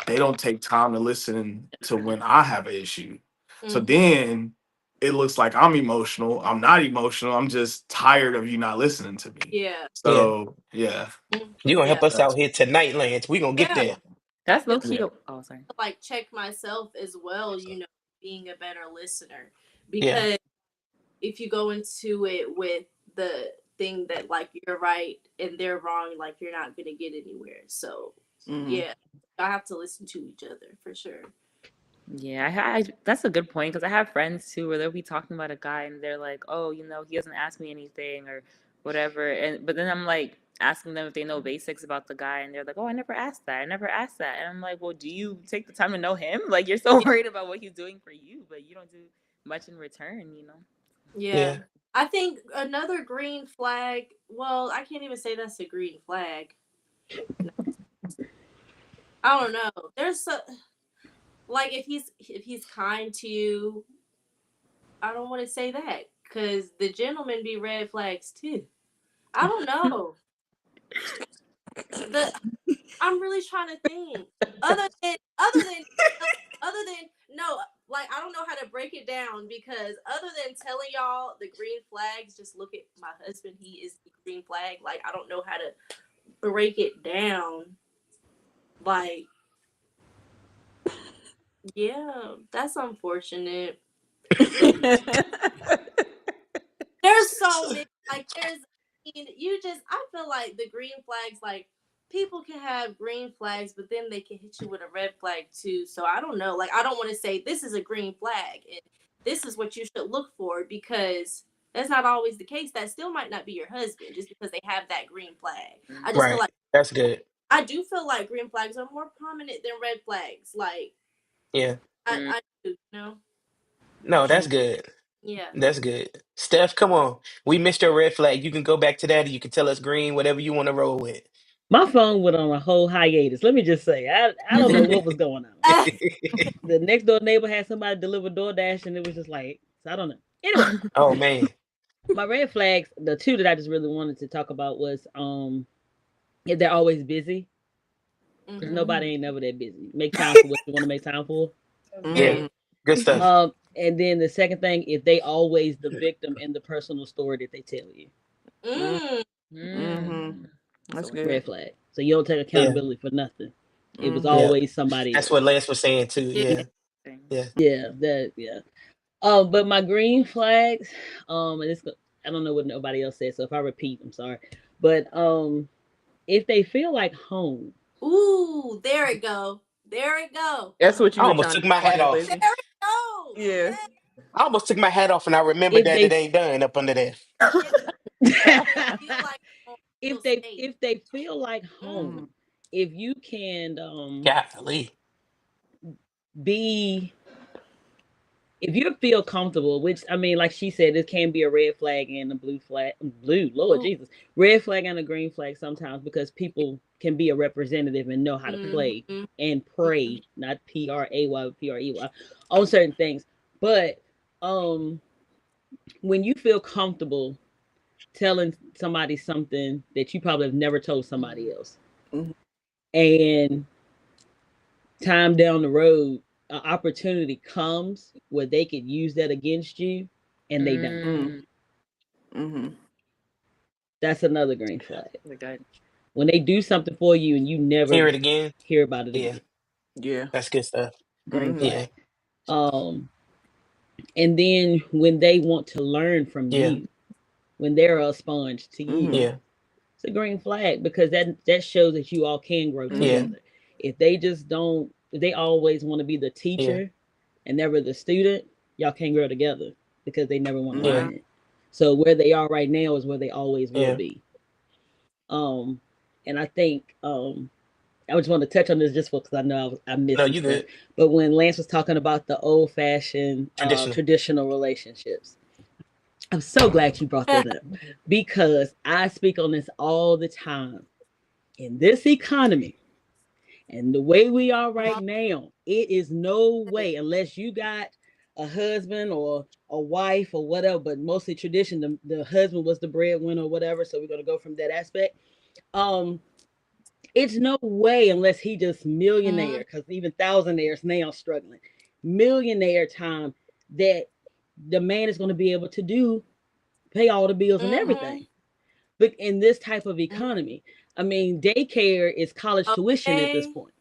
they don't take time to listen to when I have an issue. So Hmm. then it looks like I'm emotional. I'm not emotional. I'm just tired of you not listening to me. Yeah. Yeah, So yeah, Mhm. you gonna Yeah. help us out that's here tonight, Lance. We gonna get Yeah. there. That's low key. yeah. Oh, sorry. Like check myself as well. You know, being a better listener, Yeah, because if you go into it with the thing that like you're right and they're wrong, like you're not gonna get anywhere. So mm-hmm. yeah, I have to listen to each other for sure. Yeah, that's a good point because I have friends too where they'll be talking about a guy and they're like, "Oh, he doesn't ask me anything or whatever," and but then I'm like asking them if they know basics about the guy and they're like, "Oh, I never asked that. I never asked that," and I'm like, "Well, do you take the time to know him? Like, you're so Yeah. worried about what he's doing for you, but you don't do much in return, you know?" Yeah. I think another green flag. Well, I can't even say that's a green flag. I don't know. There's like if he's kind to you, I don't want to say that because the gentlemen be red flags too. I don't know. The I'm really trying to think. Other than no, like I don't know how to break it down because other than telling y'all the green flags, just look at my husband. He is the green flag. Like I don't know how to break it down. Like yeah, that's unfortunate. There's so many. Like there's, you just. I feel like the green flags. Like people can have green flags, but then they can hit you with a red flag too. So I don't know. Like I don't want to say this is a green flag and this is what you should look for because that's not always the case. That still might not be your husband just because they have that green flag. I just feel Right. like That's good. I do feel like green flags are more prominent than red flags. Like Yeah. I do, you know. No, that's good. Yeah. That's good. Steph, come on. We missed your red flag. You can go back to that. You can tell us green, whatever you want to roll with. My phone went on a whole hiatus. Let me just say, I don't know what was going on. The next door neighbor had somebody deliver DoorDash, and it was just like, so I don't know. Anyway, Oh man. my red flags, the two that I just really wanted to talk about was if they're always busy, because nobody ain't never that busy. Make time for what you want to make time for. Yeah. Period. Good stuff. And then the second thing, if they always the victim in the personal story that they tell you. That's So good. red flag. So you don't take accountability for nothing. It was Yeah. always somebody That's else. what Lance was saying too. Yeah. Yeah. Yeah. But my green flags, and it's I don't know what nobody else said, so if I repeat, I'm sorry. But if they feel like home. Ooh, there it go. There it go. That's what I you were almost trying took to my hat explain, off. There Lizzie. it go. Yeah. I almost took my hat off and I remembered If that they it ain't done up under there. Yeah. If they feel like home, feel safe. if they feel like home, if you can Golly. be if you feel comfortable, which I mean, like she said, it can be a red flag and a Lord Jesus, red flag and a green flag sometimes because people can be a representative and know how to play and pray, not PRAY, PREY, on certain things. But when you feel comfortable telling somebody something that you probably have never told somebody else, and time down the road, an opportunity comes where they could use that against you, and they don't. That's another green flag. When they do something for you and you never Hear it again. hear about it Yeah. again. Yeah. That's good stuff. Green Yeah. flag. And then when they want to learn from Yeah. you, when they're a sponge to you, Yeah. it's a green flag because that shows that you all can grow together. If they just don't, if they always want to be the teacher and never the student, y'all can't grow together because they never want to learn it. So where they are right now is where they always will be. And I think I just want to touch on this just because I know I missed No, some you stuff. good. But when Lance was talking about the old-fashioned traditional relationships, I'm so glad you brought that up because I speak on this all the time. In this economy and the way we are right now, it is no way unless you got a husband or a wife or whatever, but mostly tradition, the husband was the breadwinner or whatever. So we're gonna go from that aspect. It's no way unless he just millionaire, because even thousandaires now struggling. Millionaire time that the man is going to be able to pay all the bills and everything. But in this type of economy, I mean, daycare is college tuition at this point.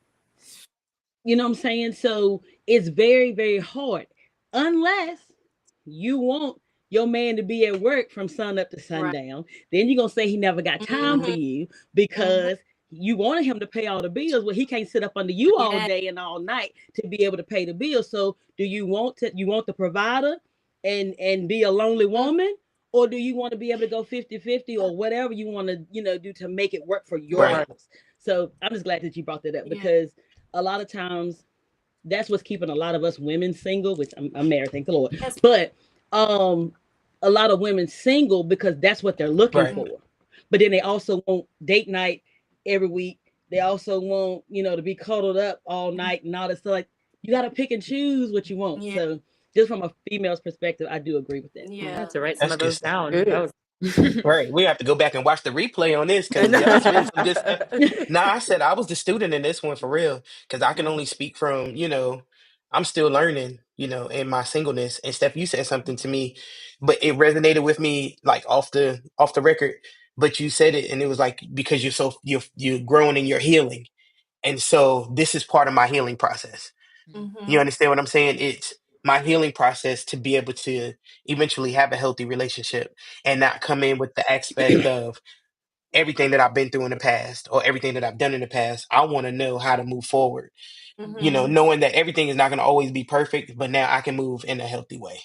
You know what I'm saying? So it's very, very hard. Unless you want your man to be at work from sun up to sundown, then you're going to say he never got time for you because you wanted him to pay all the bills. Well, he can't sit up under you all day and all night to be able to pay the bills. So do you want the provider and be a lonely woman? Or do you want to be able to go 50-50 or whatever you want to, do to make it work for your house? So I'm just glad that you brought that up because a lot of times that's what's keeping a lot of us women single, which I'm married, thank the Lord. But a a lot of women single because that's what they're looking Right. for. But then they also want date night every week. They also want, to be cuddled up all night and all that stuff. Like, you got to pick and choose what you want. Yeah. So, just from a female's perspective, I do agree with that. I Yeah. have to write some That's of good those stuff. down. That Good. was Right. We have to go back and watch the replay on this because y'all spend some good stuff. Nah, I said I was the student in this one for real because I can only speak from, I'm still learning, in my singleness. And Steph, you said something to me, but it resonated with me like off the record. But you said it, and it was like because you're growing and you're healing, and so this is part of my healing process. You Mhm. understand what I'm saying? It's my healing process to be able to eventually have a healthy relationship and not come in with the aspect of everything that I've been through in the past or everything that I've done in the past. I want to know how to move forward, Mhm. knowing that everything is not going to always be perfect, but now I can move in a healthy way,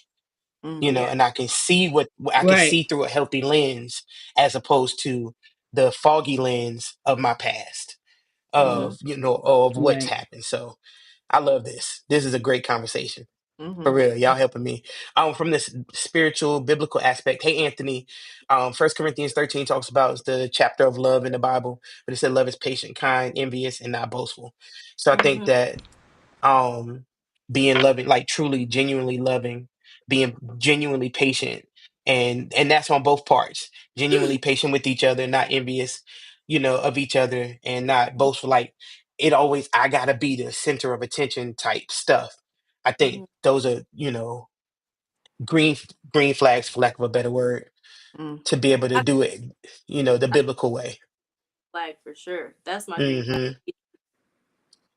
Yeah. and I can see what I can Right. see through a healthy lens as opposed to the foggy lens of my past Mhm. of what's Right. happened. So I love this. This is a great conversation. For Mhm. real, y'all helping me. From this spiritual, biblical aspect. Hey, Anthony, 1 Corinthians 13 talks about the chapter of love in the Bible, but it said love is patient, kind, envious, and not boastful. So I think Mhm. that um being loving, like truly genuinely loving, being genuinely patient, and that's on both parts. Genuinely patient with each other, not envious, of each other, and not boastful. Like it always, I gotta be the center of attention type stuff. I think Mhm. those are, green green flags, for lack of a better word, Mm. to be able to I do it, the biblical way. like for sure. That's my green flag. hmm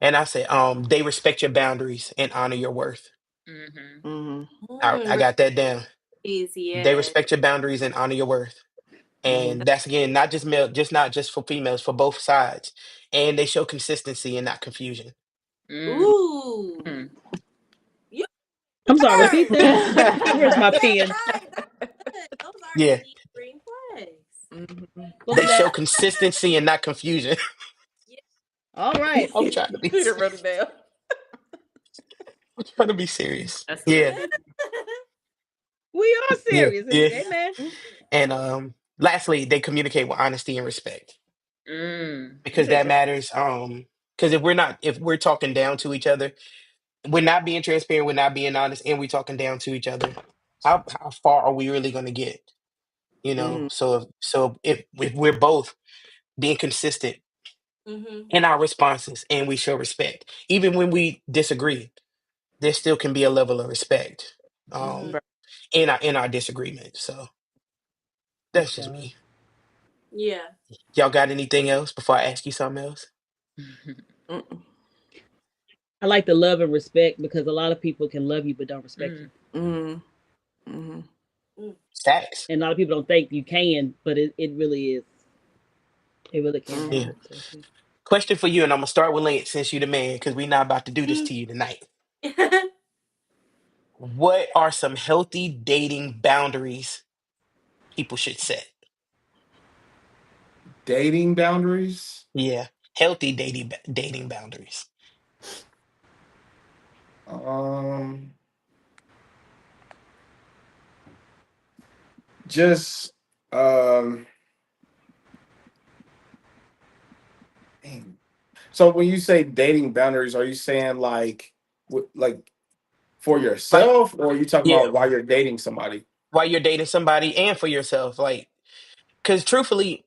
And I say, they respect your boundaries and honor your worth. hmm Mhm. I got that down. Please, They yeah. respect your boundaries and honor your worth. Mhm. And that's again not just male, just not just for females, for both sides. And they show consistency and not confusion. mm Ooh. mm. You I'm sorry, repeat heard. that. Where's my Yeah, pen? right. That's good. Those are Yeah, indeed green flags. Mhm. What they was show that? consistency and not confusion. Yeah. All right. I'm trying to be Peter wrote it down. I'm trying to be serious. That's Yeah, good. We are yeah, serious. yeah. Amen. And lastly, they communicate with honesty and respect because Okay. that matters. Because if we're talking down to each other, we're not being transparent, we're not being honest, and we're talking down to each other. How far are we really going to get? Mhm. So if we're both being consistent Mhm. in our responses and we show respect, even when we disagree, there still can be a level of respect Mhm. um Right. in our disagreement. So that's just Okay. me. Yeah. Y'all got anything else before I ask you something else? Mm. I like the love and respect because a lot of people can love you but don't respect you. mm. Mhm. Mhm. Mm. Facts. And a lot of people don't think you can, but it really is. It really can Yeah. Mhm. happen. So, yeah. Question for you, and I'm gonna start with Lance since you the man, because we're not about to do this to you tonight. What are some healthy dating boundaries people should set? Dating boundaries. Yeah, healthy dating boundaries. Um, just dang. So when you say dating boundaries, are you saying like for Like, yourself, or are you talking yeah, about while you're dating somebody? while you're dating somebody and for yourself, like, because truthfully,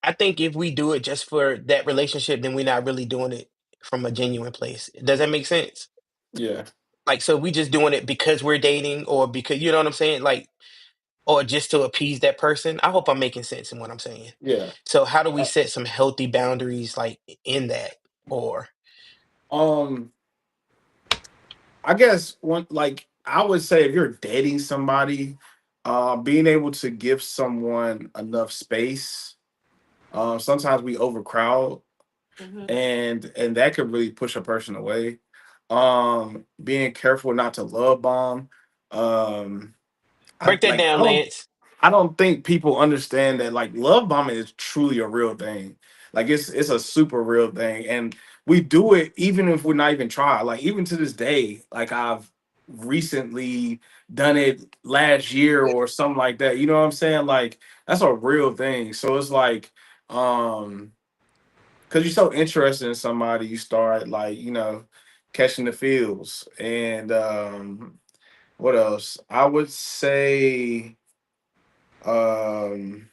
I think if we do it just for that relationship, then we're not really doing it from a genuine place. Does that make sense? Yeah, Like, so we just doing it because we're dating or because, you know what I'm saying? Like, or just to appease that person. I hope I'm making sense in what I'm saying. yeah. So how do we Uh, set some healthy boundaries like in that? Or Um, I guess one like I would say if you're dating somebody, being able to give someone enough space. Sometimes we overcrowd, Mhm. and that could really push a person away. Being careful not to love bomb. Um, I break that like down, Lance. I don't think people understand that like love bombing is truly a real thing. Like it's a super real thing, and we do it even if we're not even trying. Like even to this day, like I've recently done it last year or something like that. You know what I'm saying? Like that's a real thing. So it's like, because you're so interested in somebody, you start like, catching the feels. And what else? I would say, um,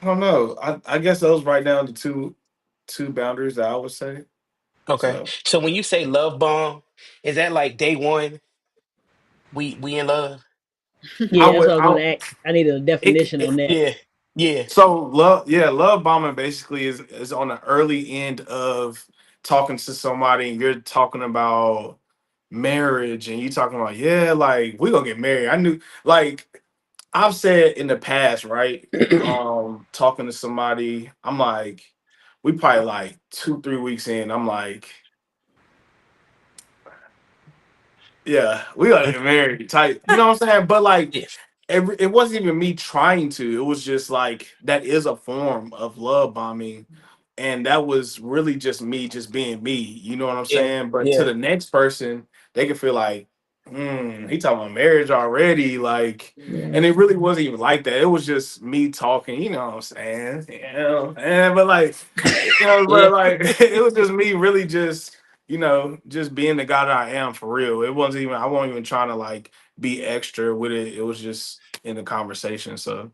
I don't know. I guess those right down to two boundaries that I would say. Okay. So So when you say love bomb, is that like day one? We in love? I Yeah, that's would what I was I gonna ask. I need a definition on that. Yeah. Yeah. so love, yeah, love bombing basically is on the early end of talking to somebody and you're talking about marriage and you talking about, yeah, like we gonna get married. I knew, like I've said in the past, right? Talking to somebody, I'm like, we probably like 2-3 weeks in, I'm like, yeah, we gotta get married type. You know what I'm saying? But like Yeah. it wasn't even me trying to. It was just like that is a form of love bombing. And that was really just me just being me. You know what I'm Yeah. saying? But to Yeah. the next person, they can feel like, he talking about marriage already. Like, Yeah. and it really wasn't even like that. It was just me talking, you know what I'm saying? Yeah. And but like, Yeah. but like it was just me really just just being the guy that I am for real. It wasn't even I wasn't even trying to like be extra with it. It was just in the conversation. So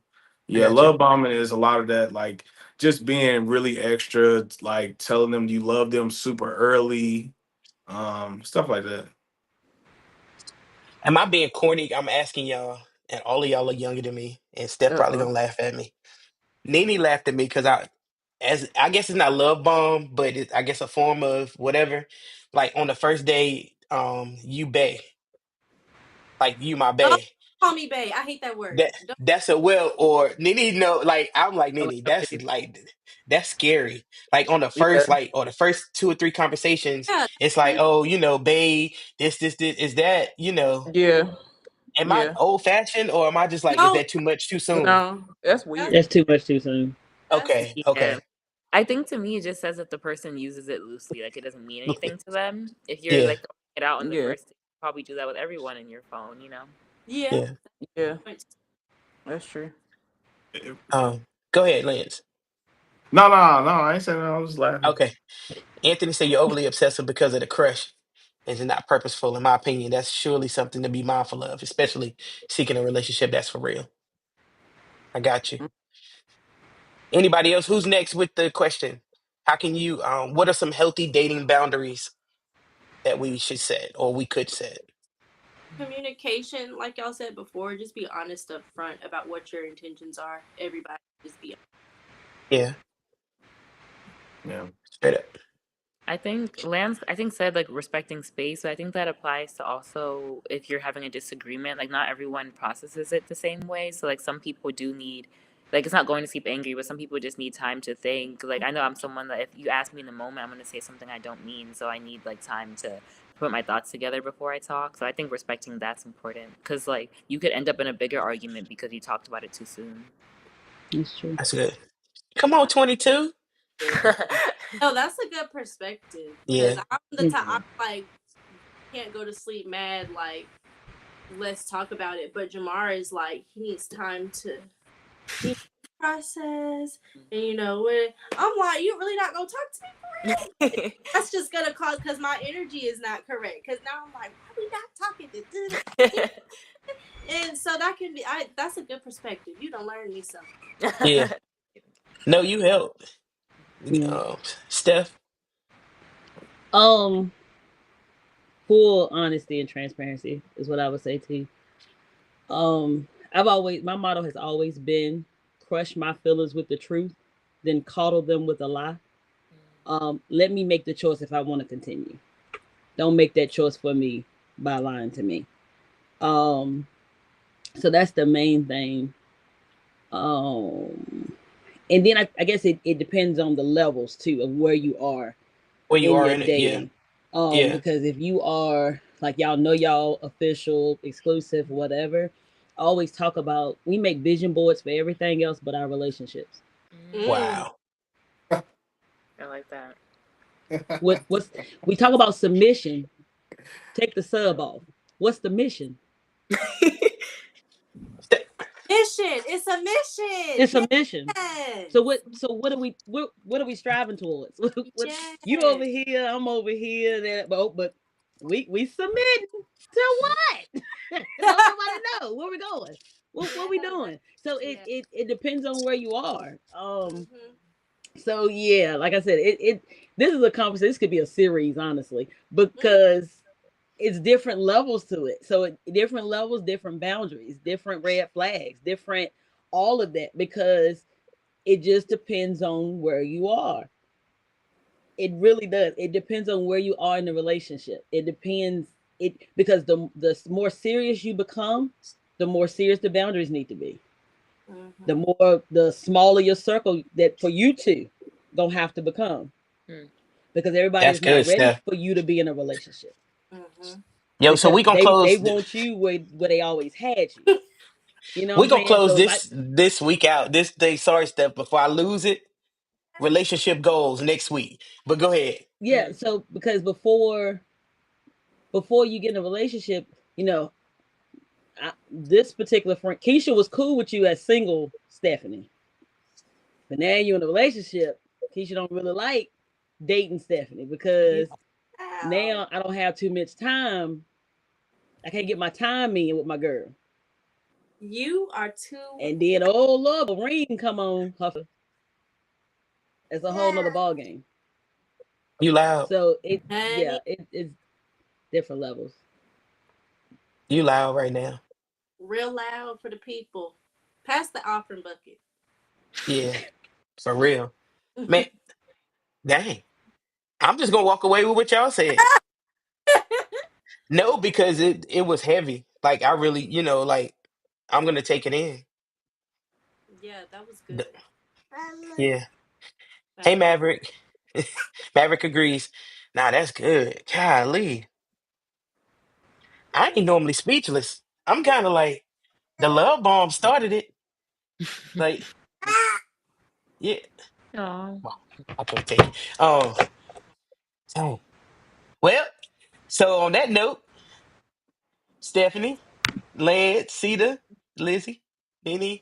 I yeah, got you. love bombing is a lot of that, like just being really extra, like telling them you love them super early, stuff like that. Am I being corny? I'm asking y'all, and all of y'all are younger than me, and Steph probably Uh-oh. gonna laugh at me. Nene laughed at me because I guess it's not love bomb, but I guess a form of whatever. Like on the first day, you bae, like you my Oh, bae. call me Bay. I hate that word. That that's a well or Nene no like I'm like I like Nene. that That's baby. like that's scary. Like on the Yeah. first like or the first two or three conversations, Yeah. it's like oh babe, this is that Yeah. Am I Yeah. old fashioned or am I just like is No, that too much too soon? No, that's that's weird. That's too much too soon. that's Okay, Yeah. okay, I think to me it just says that the person uses it loosely, like it doesn't mean okay, anything to them. If you're yeah, like throwing it out on the Yeah. first, you probably do that with everyone in your phone, yeah. yeah. Yeah. That's true. Go ahead, Lance. No, no, no. I ain't saying that. I was laughing. Okay, Anthony said you're overly obsessive because of the crush. Is not purposeful, in my opinion. That's surely something to be mindful of, especially seeking a relationship that's for real. I got you. Mm. Anybody else? Who's next with the question? How can you? What are some healthy dating boundaries that we should set or we could set? Communication, like y'all said before, just be honest up front about what your intentions are. Everybody just be Yeah, Yeah. straight up. I think Lance, I think said like respecting space. So I think that applies to also if you're having a disagreement. Like not everyone processes it the same way. So like some people do need, like it's not going to sleep angry, but some people just need time to think. Like I know I'm someone that if you ask me in the moment, I'm going to say something I don't mean. So I need like time to put my thoughts together before I talk. So I think respecting that's important because like you could end up in a bigger argument because you talked about it too soon. That's true. That's good. Come on, 22. no, that's a good perspective. Cause Yeah, I'm the Mm. type I'm like can't go to sleep mad, like let's talk about it. But Jamar is like he needs time to he needs to process and when I'm like, you really not gonna talk to me for real? That's just gonna cause because my energy is not correct. Cause now I'm like, why we not talking to and so that can be that's a good perspective. You don't learn me something. yeah. No, you help. Yeah. Steph. Um, full honesty and transparency is what I would say to you. My motto has always been crush my feelings with the truth, then coddle them with a lie. Let me make the choice if I want to continue. Don't make that choice for me by lying to me. Um, so that's the main thing. Um, and then I guess it depends on the levels too of where you are Where you in are your in it? Yeah, dating. yeah. Because if you are like y'all know y'all official, exclusive, whatever, I always talk about we make vision boards for everything else but our relationships. Mm. Wow. I like that. What's we talk about submission? Take the sub off. What's the mission? Mission. It's a mission. It's a mission. Yes. So what are we striving towards? What, you over Yes. here, I'm over here. But we submit to what? Don't nobody know where we going. What we doing? So it depends on where you are. Mhm. So yeah, like I said, it this is a conversation. This could be a series, honestly, Mm. because it's different levels to it. So different levels, different boundaries, different red flags, different all of that, because it just depends on where you are. It really does. It depends on where you are in the relationship. It depends it because the more serious you become, the more serious the boundaries need to be. Mhm. The smaller your circle that for you two gonna have to become, Hmm. because everybody That's is not good, ready Steph. for you to be in a relationship, Mhm. Yo, so because we gonna they close. want you where they always had you. You know what We I'm gonna saying? close So if I this week out. This day, sorry, Steph. Before I lose it, relationship goals next week. But go ahead. yeah, so because before you get in a relationship, you know, this particular friend Keisha was cool with you as single Stephanie, but now you're in a relationship. Keisha don't really like dating Stephanie because Wow. now I don't have too much time. I can't get my time in with my girl. You are too. And then oh Lord, a ring come on, Huffer. It's a whole nother ball game. You loud. So Honey, it's different levels. You loud right now. real loud for the people. Pass the offering bucket. Yeah, for real, man. Dang. I'm just gonna walk away with what y'all said. No, because it was heavy. Like I really, like I'm gonna take it in. Yeah, that was D- good. Yeah. That Hey, was. Maverick. Maverick agrees. Nah, that's good. Golly, I ain't normally speechless. I'm kind of like the love bomb started it. Like, yeah. Aw. Well, I can't take it. Oh. Well, so on that note, Stephanie, Lance, Cedar, Lizzie, Nene,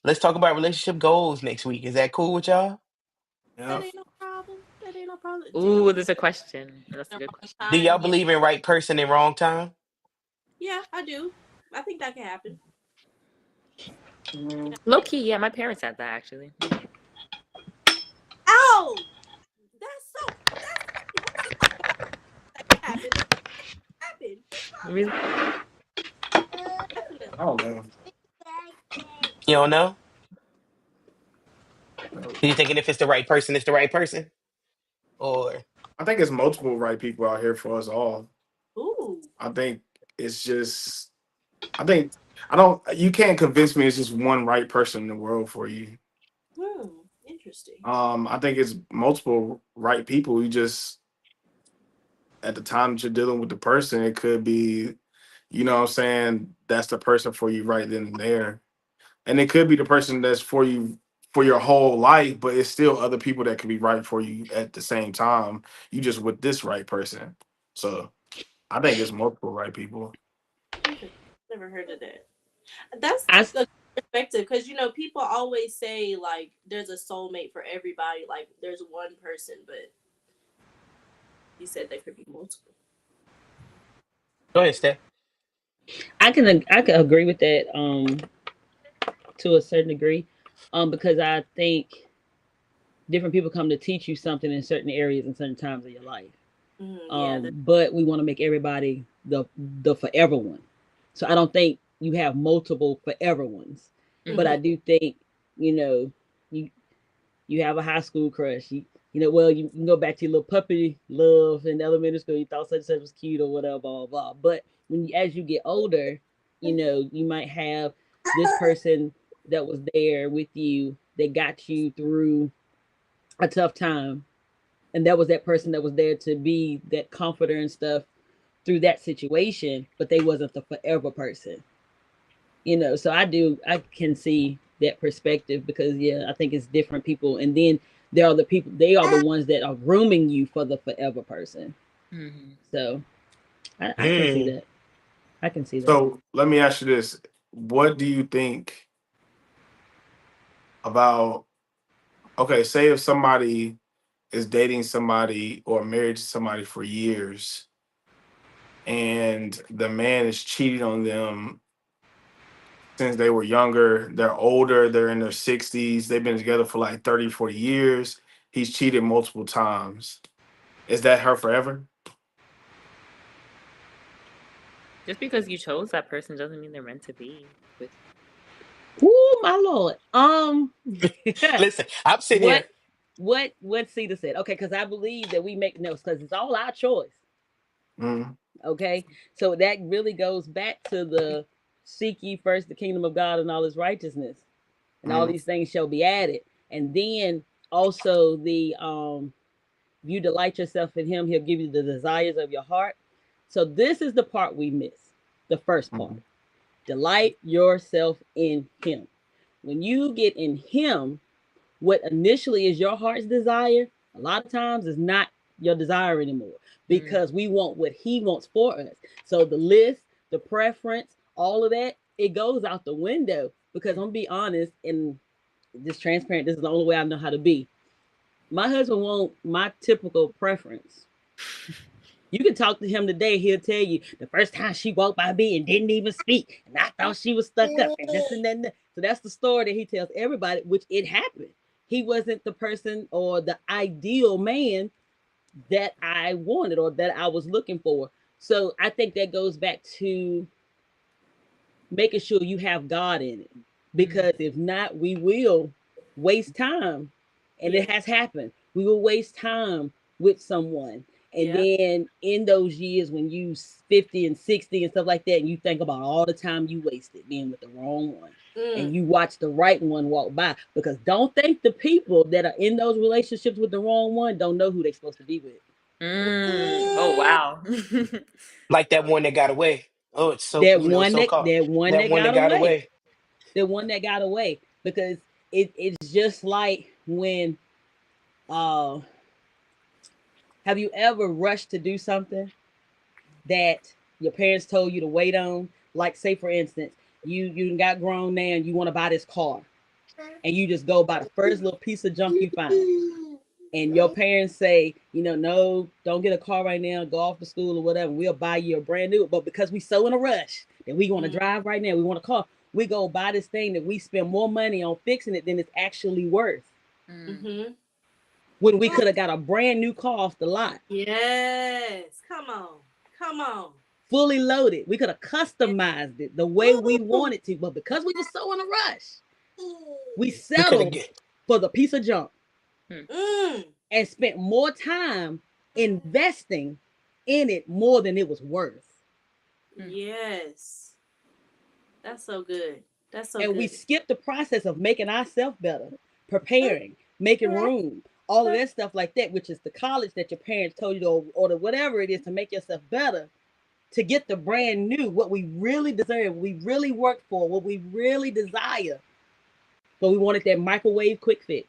let's talk about relationship goals next week. Is that cool with y'all? That Yeah. ain't no problem. That ain't no problem. Do you Ooh, believe there's a question. That's in a good wrong question. Do time? y'all Yeah. believe in right person and wrong time? Yeah, I do. I think that can happen. Mm, Low key, yeah, my parents had that actually. Oh, that's so. That's that can happen. That can happen. Really? I Definitely. don't know. You don't know? No. Do you thinking if it's the right person, it's the right person? Or I think it's multiple right people out here for us all. Ooh. I think it's just. I think I don't. You can't convince me it's just one right person in the world for you. Hmm. Interesting. I think it's multiple right people. You just at the time that you're dealing with the person, it could be, what I'm saying, that's the person for you right then and there. And it could be the person that's for you for your whole life, but it's still other people that can be right for you at the same time. You just with this right person. So I think it's multiple right people. Interesting. Never heard of that. That's I a good perspective because people always say like there's a soulmate for everybody. Like there's one person, but you said there could be multiple. go ahead, Steph. I can agree with that to a certain degree, because I think different people come to teach you something in certain areas and certain times of your life. Yeah. But we want to make everybody the forever one. So I don't think you have multiple forever ones, but Mm-hmm. Mhm. I do think you know you you have a high school crush. Well, you can go back to your little puppy love in elementary school. You thought such and such was cute or whatever, blah, blah, blah. But as you get older, you might have this person that was there with you that got you through a tough time. And that was that person that was there to be that comforter and stuff through that situation, but they wasn't the forever person. So I can see that perspective because yeah, I think it's different people. And then they are the people. They are the ones that are grooming you for the forever person. Mhm. So I can see Mm. that. I can see that. So let me ask you this: what do you think about? Okay, say if somebody is dating somebody or married to somebody for years, and the man is cheating on them since they were younger. They're older, they're in their 60s, they've been together for like 30, 40 years. He's cheated multiple times. Is that her forever? Just because you chose that person doesn't mean they're meant to be with Oh my lord. Listen, I'm sitting what here. what Cedar said? Okay, because I believe that we make notes because it's all our choice. Mm, Okay, so that really goes back to the seek ye first the kingdom of God and all his righteousness, and all mm, these things shall be added. And then also the if you delight yourself in him, he'll give you the desires of your heart. So this is the part we miss. The first part. mm, Delight yourself in him. When you get in him, what initially is your heart's desire, a lot of times is not your desire anymore mm. because we want what he wants for us. So the list, the preference, all of that, it goes out the window because I'm gonna be honest and just transparent. This is the only way I know how to be. My husband won't my typical preference. You can talk to him today, he'll tell you the first time she walked by me and didn't even speak, and I thought she was stuck up, and this and that. And that. So that's the story that he tells everybody, which it happened. He wasn't the person or the ideal man that I wanted or that I was looking for. So I think that goes back to making sure you have God in it. Because if not, we will waste time. And Yeah. it has happened. We will waste time with someone. And Yeah. then in those years when you 50 and 60 and stuff like that, and you think about all the time you wasted being with the wrong one. And Mm. you watch the right one walk by. Because don't think the people that are in those relationships with the wrong one don't know who they're supposed to be with. Oh wow. Like that one that got away. Oh, it's so, That you know, one so that called. that one That that one that got got away. away. The one that got away. Because it's just like when uh have you ever rushed to do something that your parents told you to wait on? Like say for instance, you got grown now and you want to buy this car and you just go buy the first little piece of junk you find. And your parents say, no, don't get a car right now, go off to school or whatever. We'll buy you a brand new. But because we so in a rush that we want to drive right now, we want a car, we go buy this thing that we spend more money on fixing it than it's actually worth. Mm-hmm. When we could have got a brand new car off the lot, Yes. Come on. Come on. fully loaded. We could have customized it the way we wanted to. But because we were so in a rush, we We could have settled get. for the piece of junk Mm. and spent more time investing in it more than it was worth. Yes. That's so good. That's so And we good. skipped the process of making ourselves better, preparing, making room, all of that stuff like that, which is the college that your parents told you to, or the whatever it is to make yourself better, to get the brand new, what we really deserve, what we really worked for, what we really desire. But we wanted that microwave quick fix.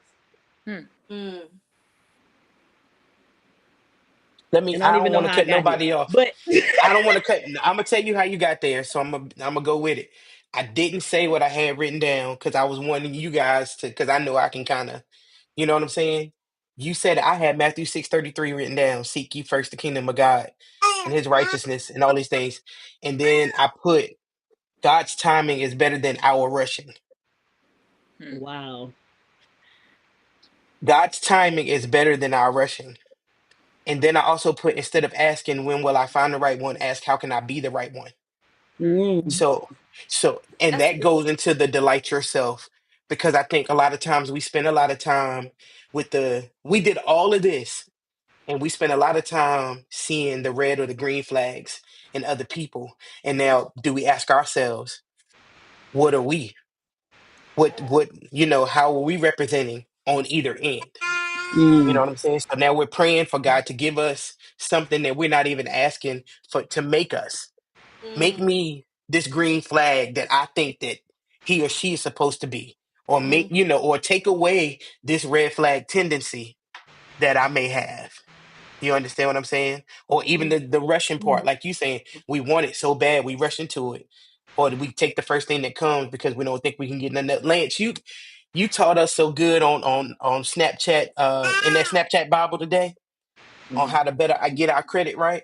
Mm. Let me. And I don't I even don't know want to how I cut got here. nobody off. But I don't want to cut. I'm gonna tell you how you got there. So I'm gonna go with it. I didn't say what I had written down because I was wanting you guys to, because I know I can kind of, you know what I'm saying. You said I had Matthew 6:33 written down. Seek ye first the kingdom of God and His righteousness and all these things, and then I put God's timing is better than our rushing. wow. God's timing is better than our rushing. And then I also put, instead of asking when will I find the right one, ask how can I be the right one. Mm. So, and That's that good. goes into the delight yourself, because I think a lot of times we spend a lot of time we did all of this and we spend a lot of time seeing the red or the green flags in other people. And now, do we ask ourselves, what are we? How are we representing on either end? You know Mm. what I'm saying? So now we're praying for God to give us something that we're not even asking for, to make us. Make Mm. me this green flag that I think that he or she is supposed to be, or make, you know, or take away this red flag tendency that I may have. You understand what I'm saying? Or even the rushing part, like you saying, we want it so bad we rush into it, or do we take the first thing that comes because we don't think we can get nothing else? Lance, you taught us so good on Snapchat, in that Snapchat Bible today, on Mhm. how to better I get our credit right.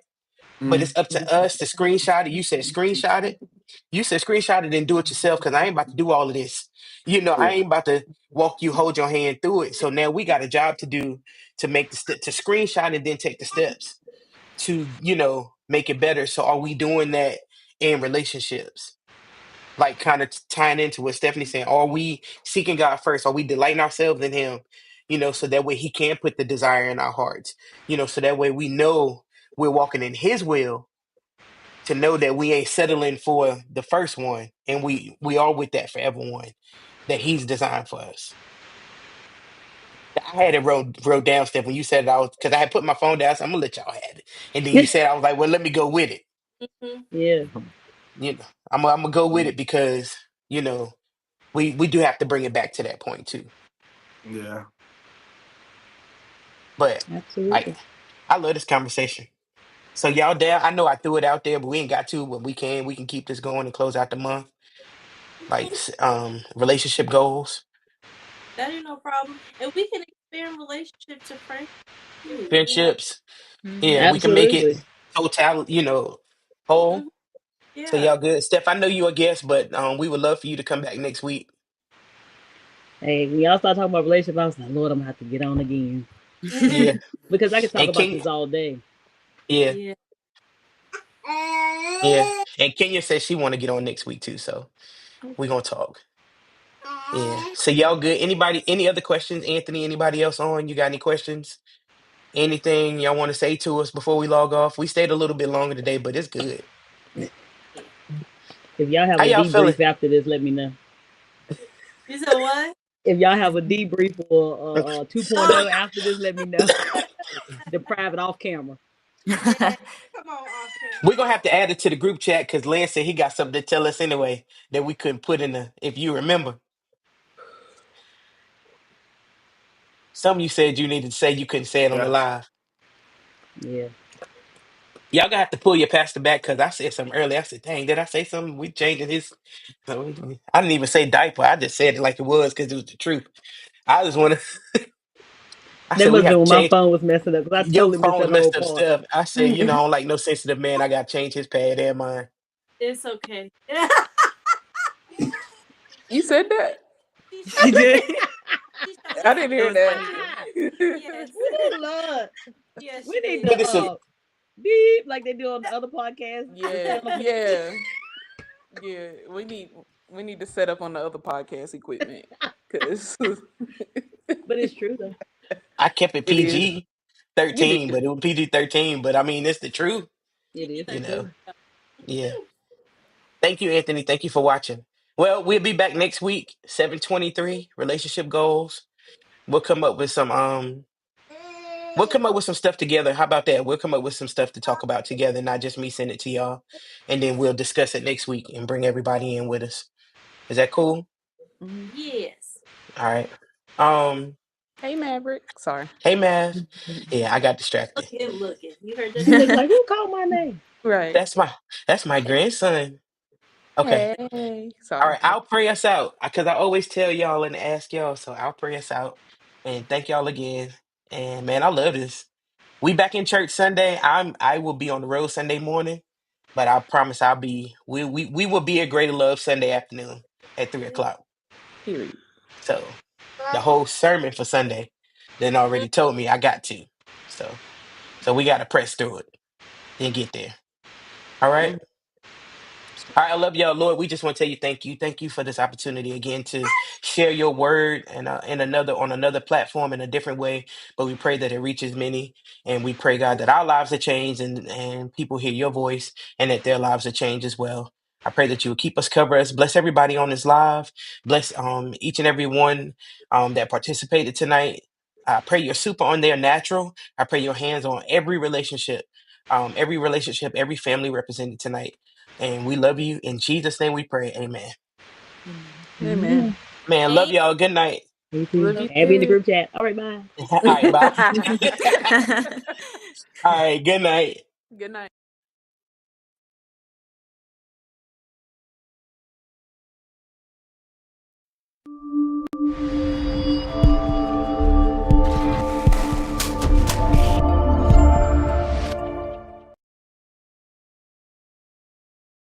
But Mhm. it's up to us to screenshot it. You said screenshot it. You said screenshot it and do it yourself because I ain't about to do all of this. You know, I Yeah. ain't about to walk you, hold your hand through it. So now we got a job to do to make the step to screenshot and then take the steps to, you know, make it better. So are we doing that in relationships? Like kind of tying into what Stephanie's saying. Are we seeking God first? Are we delighting ourselves in Him? You know, so that way He can put the desire in our hearts. You know, so that way we know we're walking in His will, to know that we ain't settling for the first one, and we are with that forever one that He's designed for us. I had it wrote down, Steph, when you said it. I was, because I had put my phone down. So I'm gonna let y'all have it, and then you said, I was like, well, let me go with it. Mhm. Yeah, You know, I'm gonna go with it because, you know, we do have to bring it back to that point too. Yeah. But I absolutely. I love this conversation. So y'all there, I know I threw it out there, but we ain't got to. But we can keep this going and close out the month. Like relationship goals, That ain't no problem. And we can expand relationship to friendship too, you know? friendships. Yeah, Mhm. we can make it Absolutely. total, you know, whole. Mhm. So Yeah. y'all good. Steph, I know you a guest, but we would love for you to come back next week. Hey, when y'all start talking about relationships, I was like, Lord, I'm gonna have to get on again Yeah. because I could talk And about Kenya, this all day. yeah, Yeah. yeah. And Kenya says she want to get on next week too. So we gonna talk. Yeah. So y'all good. Anybody, any other questions? Anthony, anybody else on? You got any questions? Anything y'all want to say to us before we log off? We stayed a little bit longer today, but it's good. Yeah. If y'all have How a y'all feeling? debrief after this, let me know. You said what? If y'all have a debrief or 2.0 Oh, after this, let me know. The private off camera. yeah. Come on off We're camera. gonna have to add it to the group chat because Lance said he got something to tell us anyway that we couldn't put in the. If you remember, some of you said you needed to say you couldn't say it on the Yeah. live. Yeah. Y'all gonna have to pull your pastor back because I said something earlier. I said, "Dang, did I say something? We changing his." So I didn't even say diaper. I just said it like it was because it was the truth. I just want to. I That said must we have been have to when my change. phone was messing up because I Your totally missed phone that was whole messed up part. stuff. I said, you know, I don't like no sensitive man. I got to change his pad and mine. It's okay. You said that? She She showed did. us. She showed I us how didn't to It hear was do that. funny it. though. Yes. Lord, Yes, we she need did. But to it's a. beep like they do on the other podcast. The Yeah, sound effect. yeah, yeah. We need to set up on the other podcast equipment because But it's true though. I kept it it is. PG You 13, did. but it was PG 13. But I mean, it's the truth. It is the You PG-13. know. truth. Yeah. Thank you, Anthony. Thank you for watching. Well, we'll be back next week. 723 relationship goals. We'll come up with some. We'll come up with some stuff together. How about that? We'll come up with some stuff to talk about together, not just me send it to y'all, and then we'll discuss it next week and bring everybody in with us. Is that cool? Mhm. Yes. All right. Um. Hey, Maverick. Sorry. Hey, Mav. Yeah, I got Look distracted. at him looking. You heard that? He looks like who called my name? Right. That's my grandson. Okay. Hey. All Sorry. right. I'll pray us out because I always tell y'all and ask y'all. So I'll pray us out and thank y'all again. And man, I love this. We back in church Sunday. I will be on the road Sunday morning, but I promise I'll be. We will be at Greater Love Sunday afternoon at 3 o'clock. Period. So the whole sermon for Sunday then already told me I got to. So we got to press through it and get there. All right. Mhm. All right, I love y'all, Lord. We just want to tell you thank you. Thank you for this opportunity again to share your word and in another on another platform in a different way. But we pray that it reaches many, and we pray, God, that our lives are changed and people hear your voice and that their lives are changed as well. I pray that you will keep us, cover us, bless everybody on this live, bless each and every one that participated tonight. I pray your super on their natural. I pray your hands on every relationship, every family represented tonight. And we love you. In Jesus' name we pray. Amen. Amen. Amen. Amen. Man, love y'all. Good night. Me too. Love you Add me in the too. group chat. All right, bye. All right, bye. All right, good night. Good night.